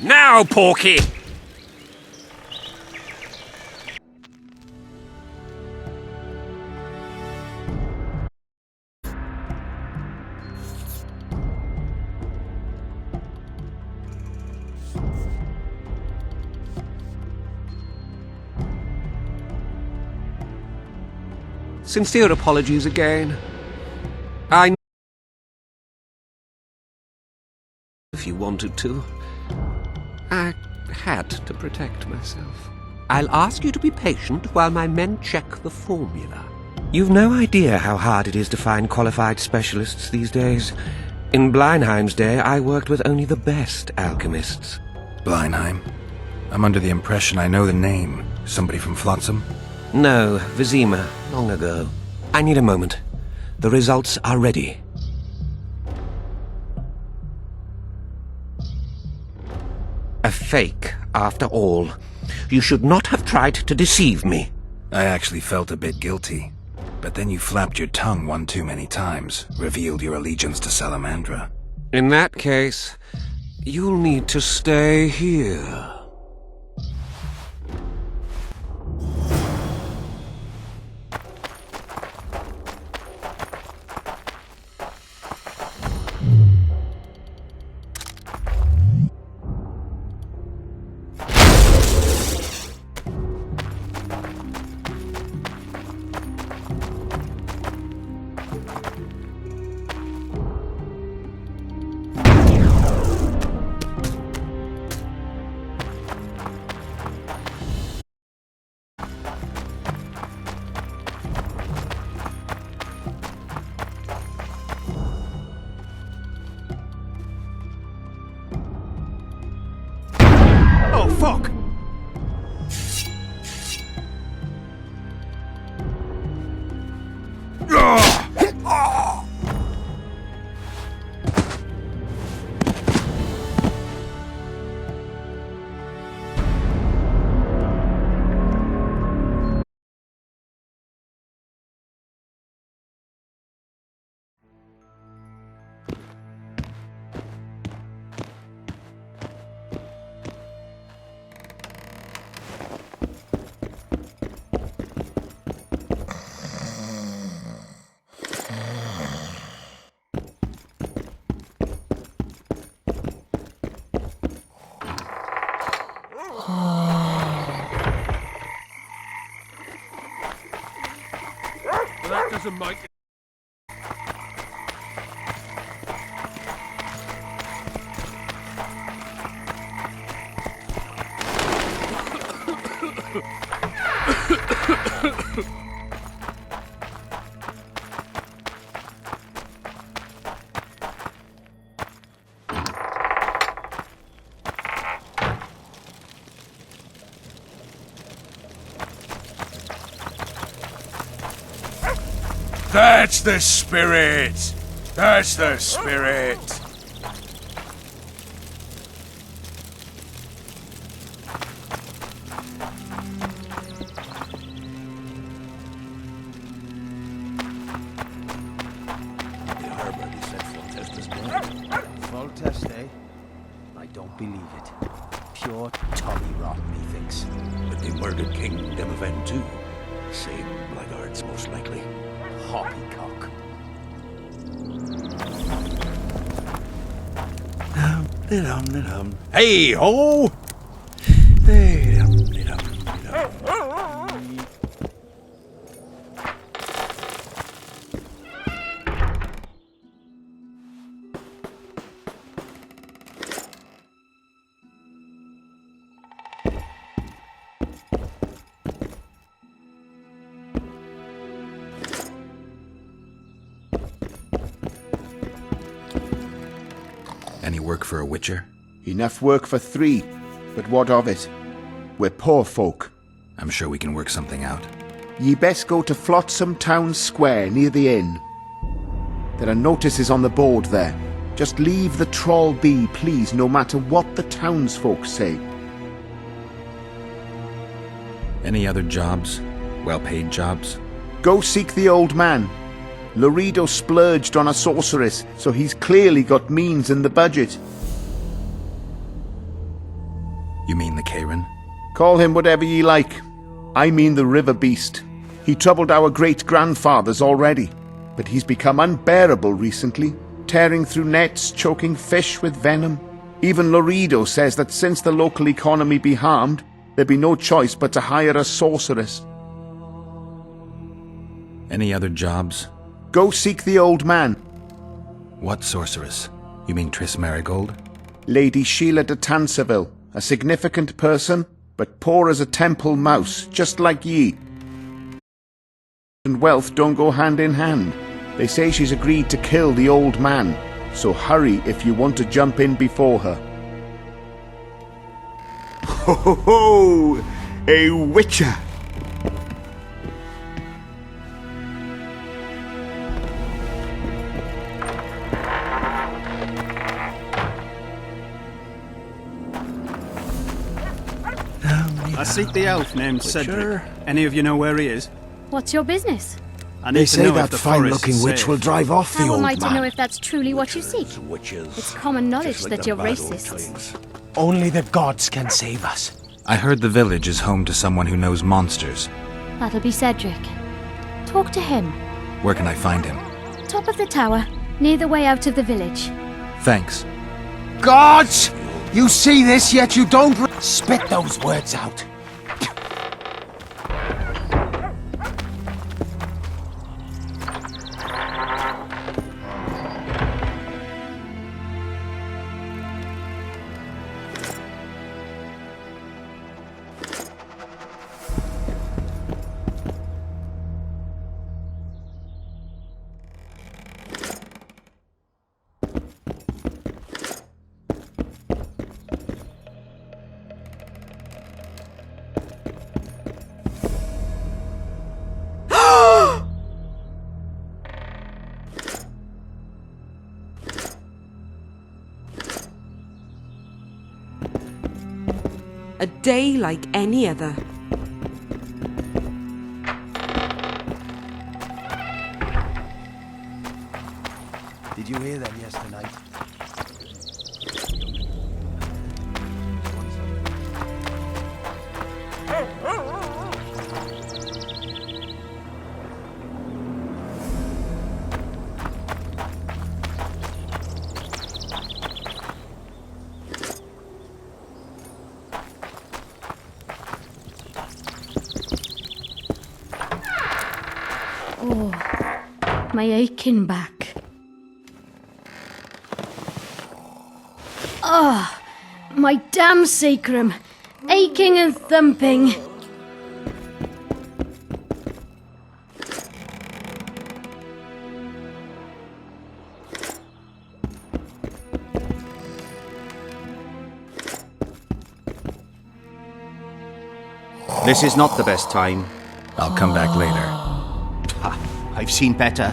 Now, Porky! Sincere apologies again. I... If you wanted to. I had to protect myself. I'll ask you to be patient while my men check the formula. You've no idea how hard it is to find qualified specialists these days. In Bleinheim's day, I worked with only the best alchemists. Bleinheim? I'm under the impression I know the name. Somebody from Flotsam? No, Vizima, long ago. I need a moment. The results are ready. A fake, after all. You should not have tried to deceive me. I actually felt a bit guilty. But then you flapped your tongue one too many times, revealed your allegiance to Salamandra. In that case, you'll need to stay here. Fuck! That doesn't make it. That's the spirit! That's the spirit! Test, eh? I don't believe it. Pure tommy rot, methinks. But they murdered King Demovan too. Same blackguards, most likely. Hoppycock. Hey ho! Any work for a witcher? Enough work for 3, but what of it? We're poor folk. I'm sure we can work something out. Ye best go to Flotsam Town Square near the inn. There are notices on the board there. Just leave the trawl be, please, no matter what the townsfolk say. Any other jobs? Well-paid jobs? Go seek the old man. Loredo splurged on a sorceress, so he's clearly got means in the budget. You mean the Karen? Call him whatever ye like. I mean the river beast. He troubled our great-grandfathers already, but he's become unbearable recently, tearing through nets, choking fish with venom. Even Loredo says that since the local economy be harmed, there'd be no choice but to hire a sorceress. Any other jobs? Go seek the old man. What sorceress? You mean Triss Marigold? Lady Sheila de Tanserville, a significant person, but poor as a temple mouse, just like ye. And wealth don't go hand in hand. They say she's agreed to kill the old man, so hurry if you want to jump in before her. Ho ho ho! A witcher! I seek the elf named Cedric. Any of you know where he is? What's your business? I need to know if the forest is safe. drive off How am I to know if that's truly what you seek? It's common knowledge that you're racists. Only the gods can save us. I heard the village is home to someone who knows monsters. That'll be Cedric. Talk to him. Where can I find him? Top of the tower, near the way out of the village. Thanks. Gods! You see this, yet you don't... Spit those words out. A day like any other. Did you hear them yesterday? Oh, my aching back. Ah, my damn sacrum, aching and thumping. This is not the best time. I'll come back later. Ha, I've seen better.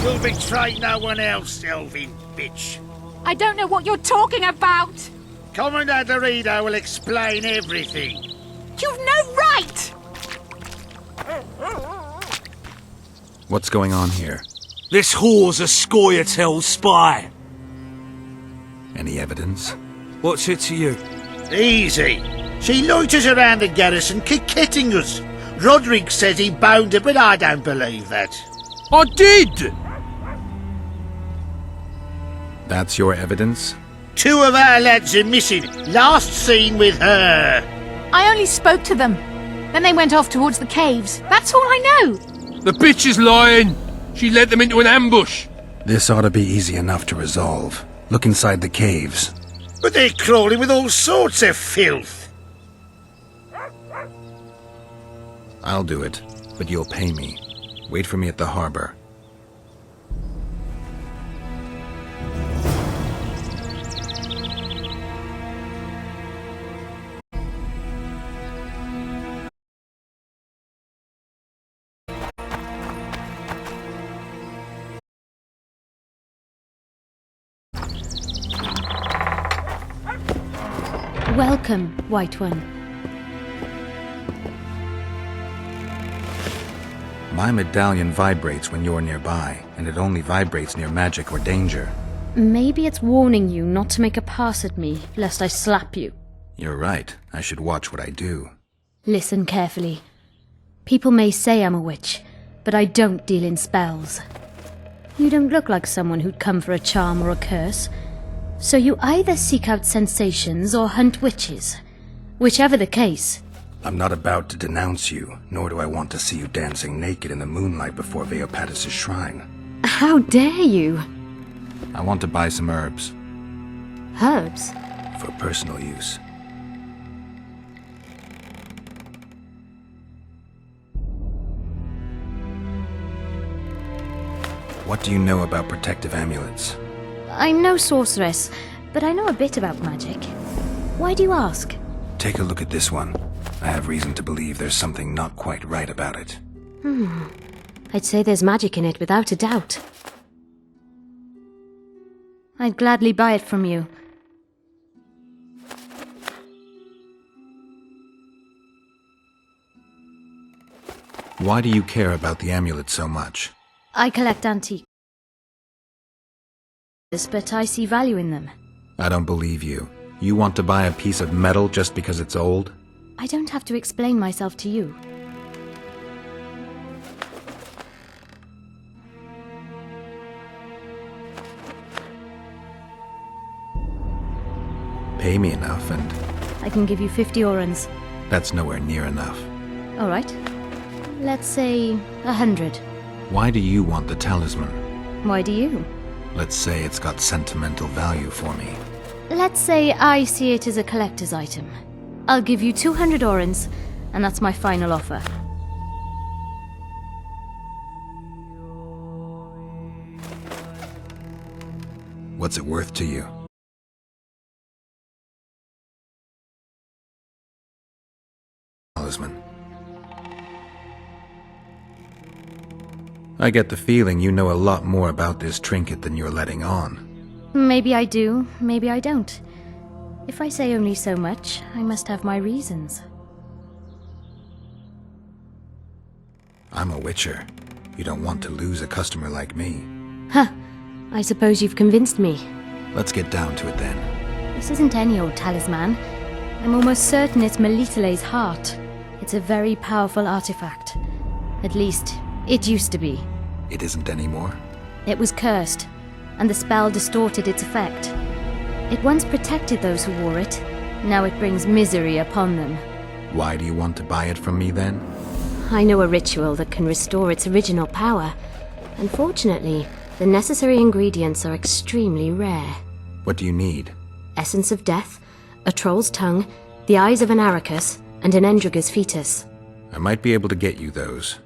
You'll betray no one else, elfin bitch. I don't know what you're talking about! Commandant Dorito will explain everything. You've no right! What's going on here? This whore's a Scoia'tael spy. Any evidence? What's it to you? Easy. She loiters around the garrison, kick-kitting us. Roderick says he bound her, but I don't believe that. I did! That's your evidence? 2 of our lads are missing. Last seen with her. I only spoke to them. Then they went off towards the caves. That's all I know. The bitch is lying! She led them into an ambush! This ought to be easy enough to resolve. Look inside the caves. But they're crawling with all sorts of filth. I'll do it, but you'll pay me. Wait for me at the harbor. Welcome, White One. My medallion vibrates when you're nearby, and it only vibrates near magic or danger. Maybe it's warning you not to make a pass at me, lest I slap you. You're right. I should watch what I do. Listen carefully. People may say I'm a witch, but I don't deal in spells. You don't look like someone who'd come for a charm or a curse. So you either seek out sensations or hunt witches. Whichever the case. I'm not about to denounce you, nor do I want to see you dancing naked in the moonlight before Veopatis' shrine. How dare you? I want to buy some herbs. Herbs? For personal use. What do you know about protective amulets? I'm no sorceress, but I know a bit about magic. Why do you ask? Take a look at this one. I have reason to believe there's something not quite right about it. I'd say there's magic in it without a doubt. I'd gladly buy it from you. Why do you care about the amulet so much? I collect antiques, but I see value in them. I don't believe you. You want to buy a piece of metal just because it's old? I don't have to explain myself to you. Pay me enough and... I can give you 50 orens. That's nowhere near enough. All right. Let's say 100. Why do you want the talisman? Why do you? Let's say it's got sentimental value for me. Let's say I see it as a collector's item. I'll give you 200 orens, and that's my final offer. What's it worth to you? Talisman. I get the feeling you know a lot more about this trinket than you're letting on. Maybe I do, maybe I don't. If I say only so much, I must have my reasons. I'm a witcher. You don't want to lose a customer like me. Huh. I suppose you've convinced me. Let's get down to it then. This isn't any old talisman. I'm almost certain it's Melitele's heart. It's a very powerful artifact. At least, it used to be. It isn't anymore? It was cursed, and the spell distorted its effect. It once protected those who wore it. Now it brings misery upon them. Why do you want to buy it from me then? I know a ritual that can restore its original power. Unfortunately, the necessary ingredients are extremely rare. What do you need? Essence of death, a troll's tongue, the eyes of an Arrakis, and an Endriga's fetus. I might be able to get you those.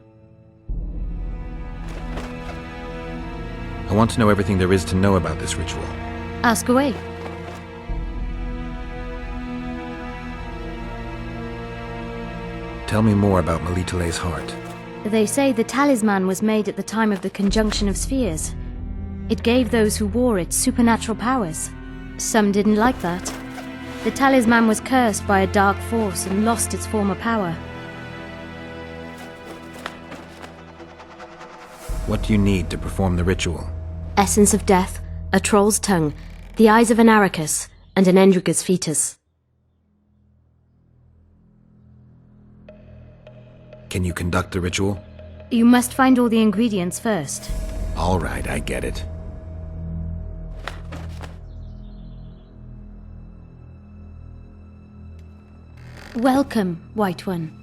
I want to know everything there is to know about this ritual. Ask away. Tell me more about Melitele's heart. They say the talisman was made at the time of the conjunction of spheres. It gave those who wore it supernatural powers. Some didn't like that. The talisman was cursed by a dark force and lost its former power. What do you need to perform the ritual? Essence of death, a troll's tongue, the eyes of an Arrakis, and an Endriga's fetus. Can you conduct the ritual? You must find all the ingredients first. All right, I get it. Welcome, White One.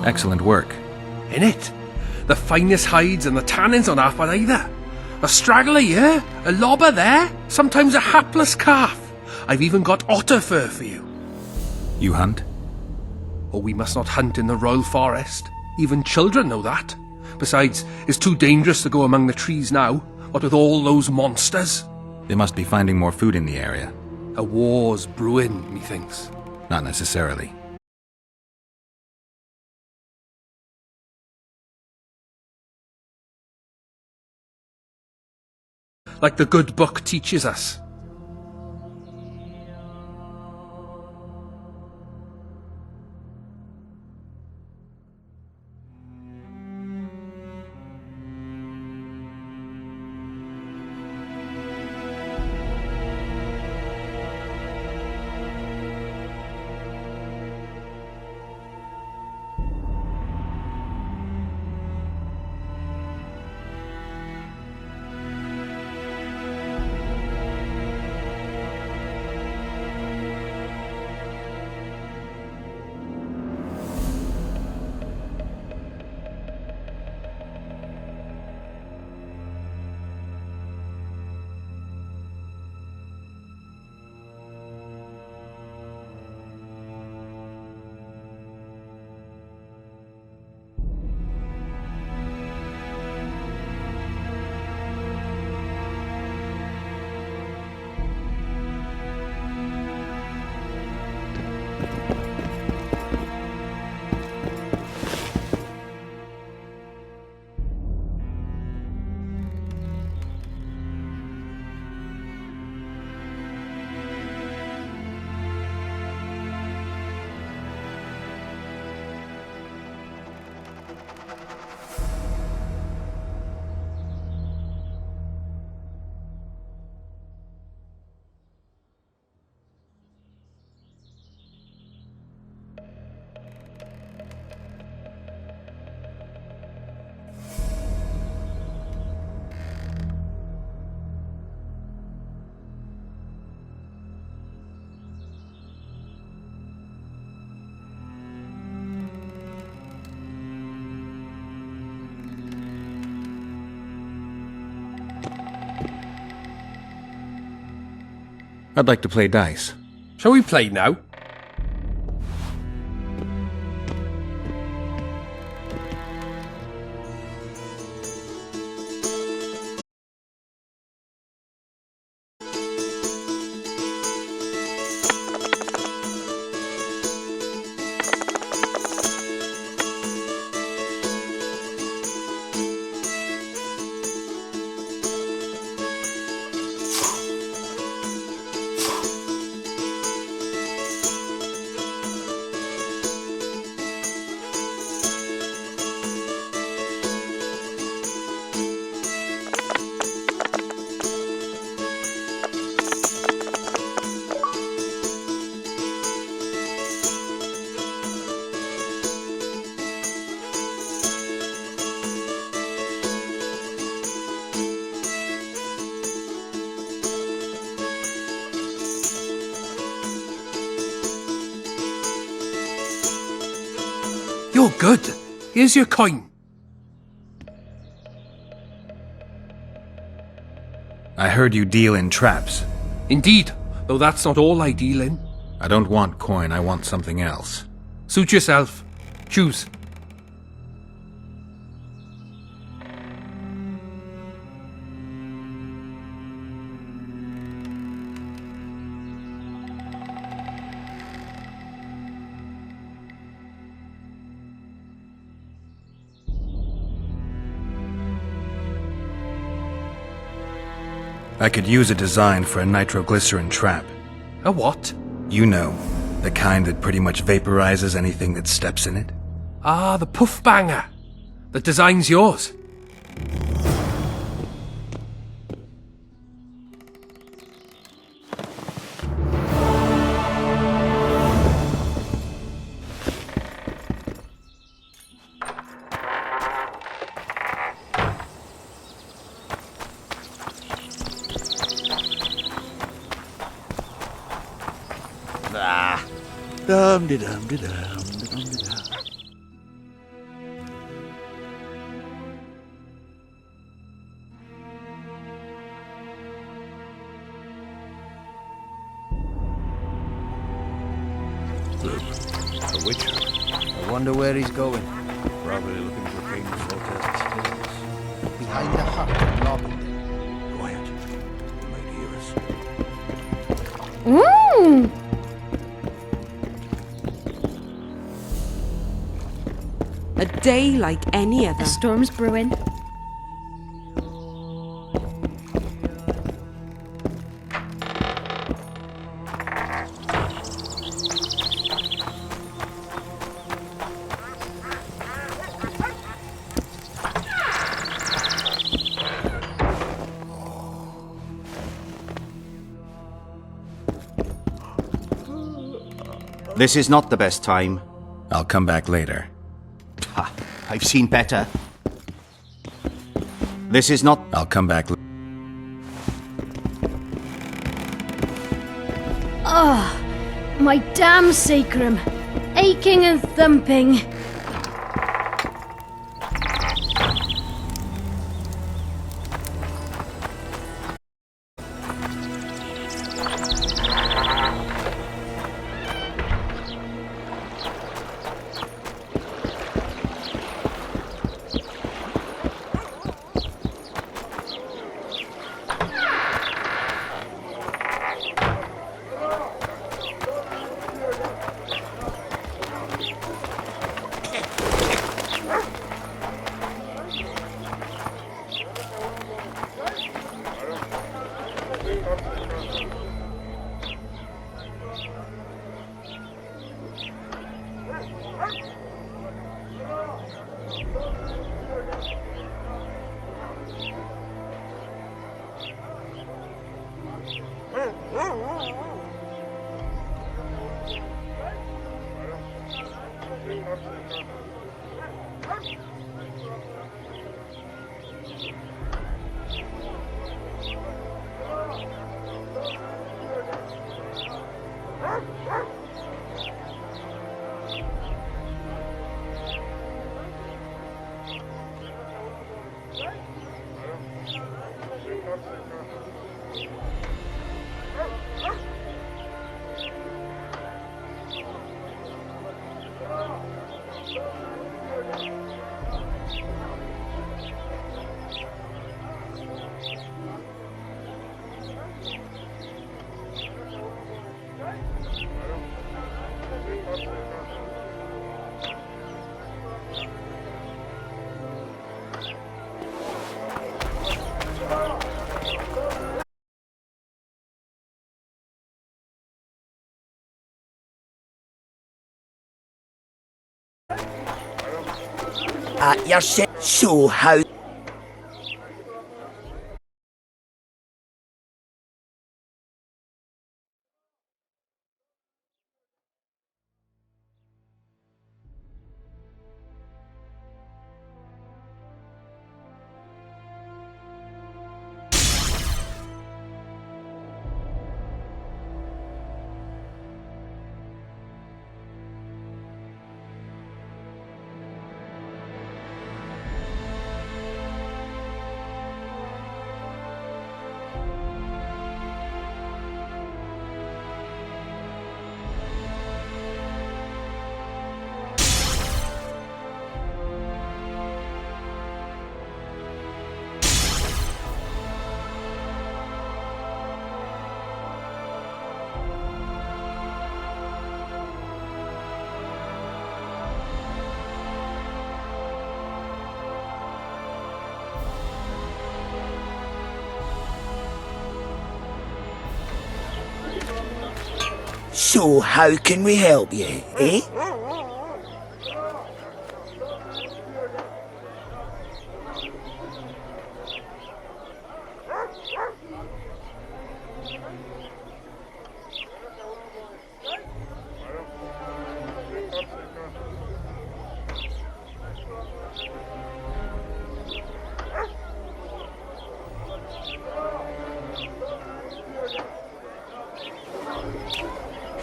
Excellent work. In it? The finest hides and the tannins on half bad either. A straggler here, a lobber there, sometimes a hapless calf. I've even got otter fur for you. You hunt? Oh, we must not hunt in the royal forest. Even children know that. Besides, it's too dangerous to go among the trees now, what with all those monsters. They must be finding more food in the area. A war's brewing, methinks. Not necessarily. Like the good book teaches us. I'd like to play dice. Shall we play now? You're good. Here's your coin. I heard you deal in traps. Indeed, though that's not all I deal in. I don't want coin, I want something else. Suit yourself. Choose. I could use a design for a nitroglycerin trap. A what? You know, the kind that pretty much vaporizes anything that steps in it. Ah, the puff banger. The design's yours. group. A witcher. I wonder where he's going. Probably looking for King Foltest's tales. Behind the hut in Lobby. Quiet. He might hear us. Ooh! A day like any other. A storm's brewing. This is not the best time. I'll come back later. Ha, I've seen better. This is not... I'll come back Ah, my damn sacrum, aching and thumping. You're so how... So how can we help you, eh?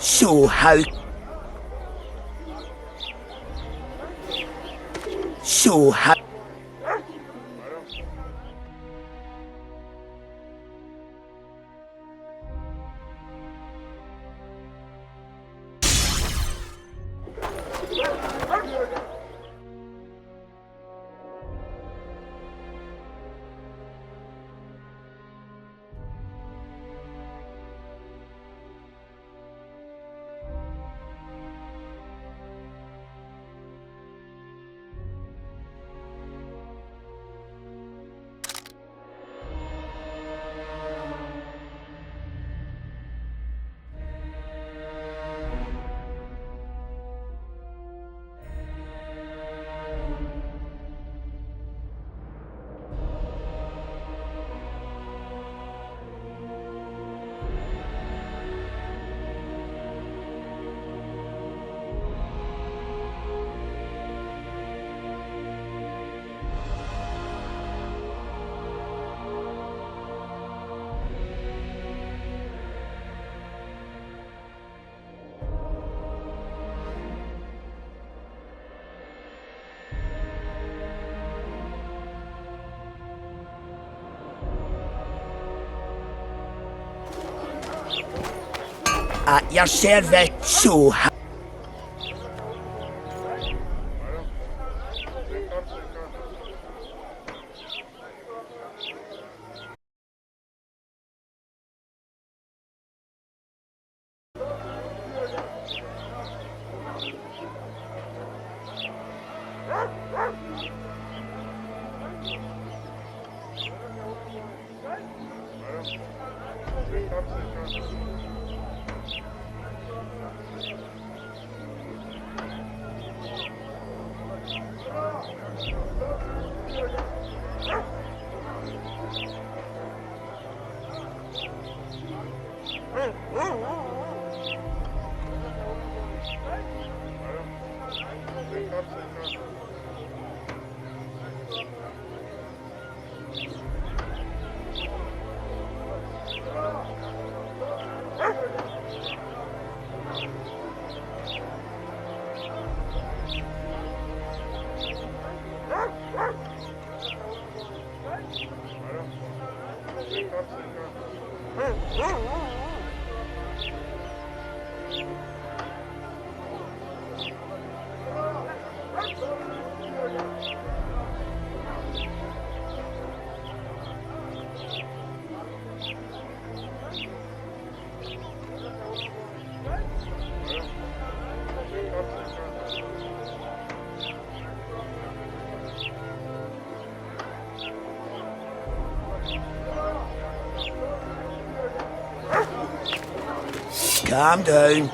So how... So how... At your service, so. Calm down.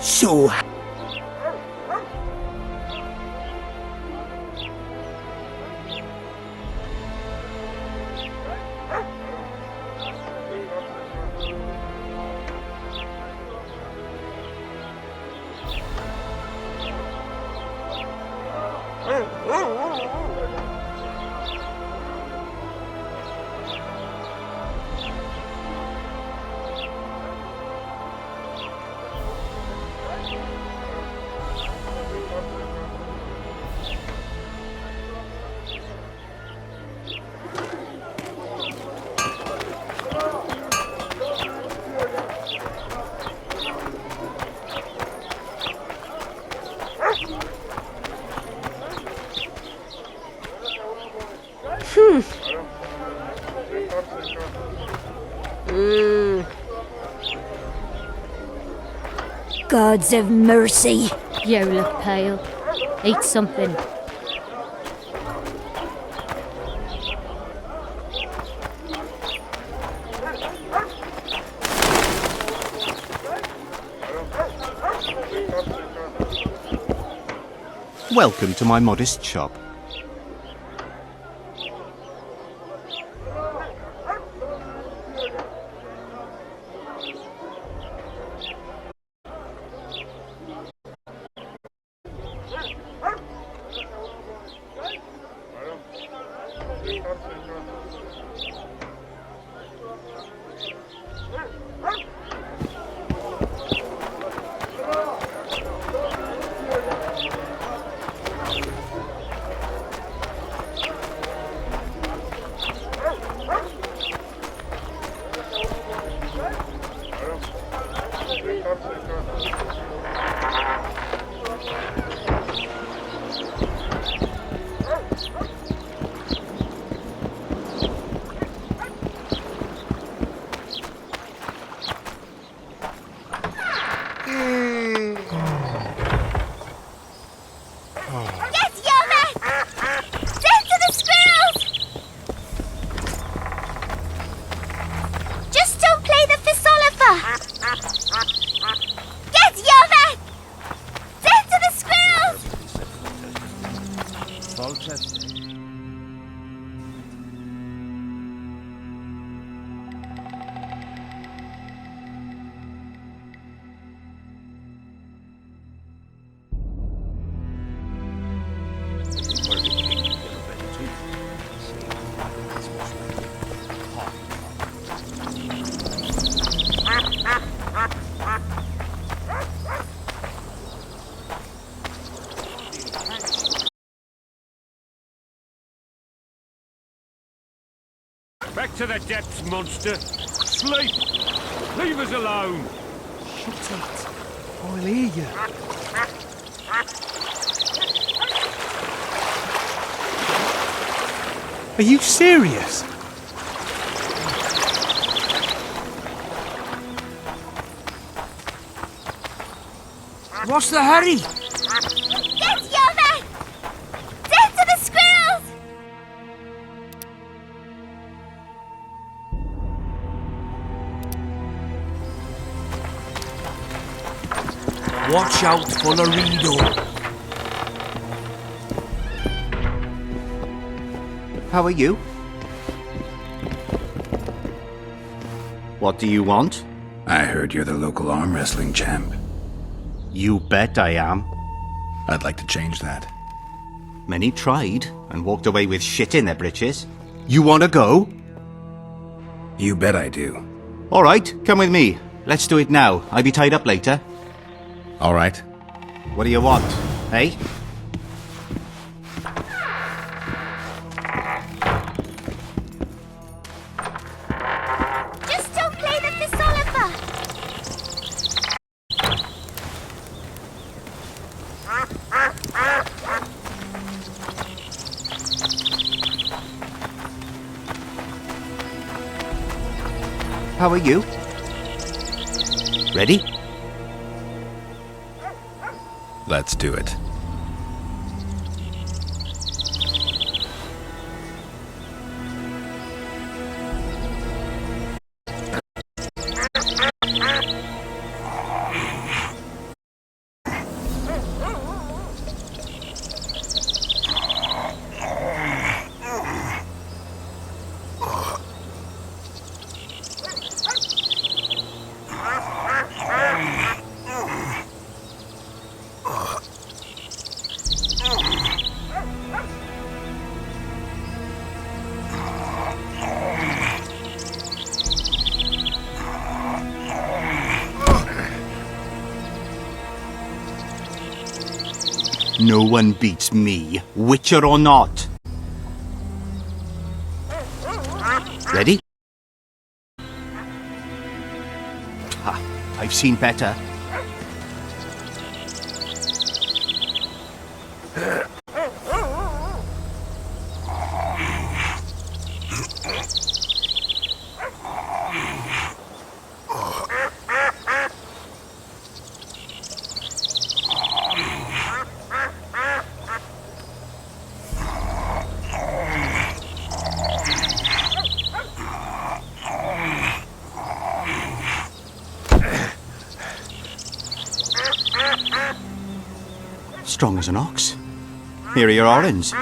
So. Gods of mercy. You look pale. Eat something. Welcome to my modest shop. test it. Back to the depths, monster. Sleep. Leave us alone. Shut it. I'll hear you. Are you serious? What's the hurry? Get Yoda! Death to the squirrels! Watch out for Laredo. How are you? What do you want? I heard you're the local arm wrestling champ. You bet I am. I'd like to change that. Many tried and walked away with shit in their britches. You want to go? You bet I do. All right, come with me. Let's do it now. I'll be tied up later. All right. What do you want, eh? Just don't play the Thistolifer! How are you? Ready? Let's do it. No one beats me, Witcher or not. Ready? Ha, I've seen better. Strong as an ox. Here are your orens.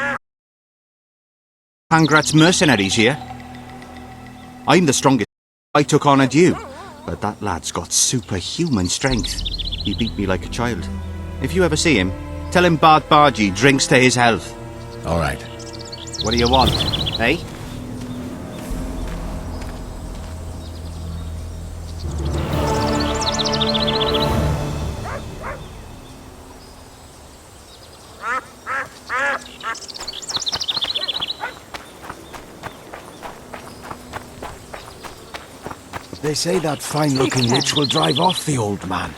Pangrat's mercenaries here. I'm the strongest. I took on at you. But that lad's got superhuman strength. He beat me like a child. If you ever see him, tell him Bart Bargy drinks to his health. All right. What do you want, eh? They say that fine-looking witch will drive off the old man.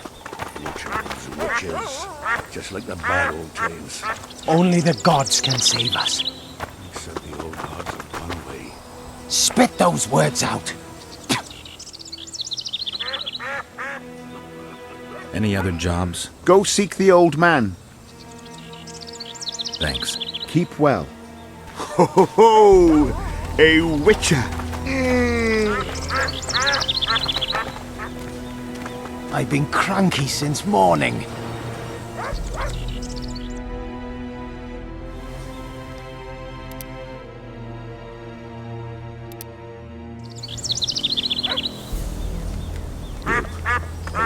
Witches. Just like the bad old tales. Only the gods can save us. Said the old gods have gone away. Spit those words out. Any other jobs? Go seek the old man. Thanks. Keep well. Ho ho ho! A witcher. I've been cranky since morning.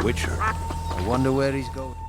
Witcher. I wonder where he's going.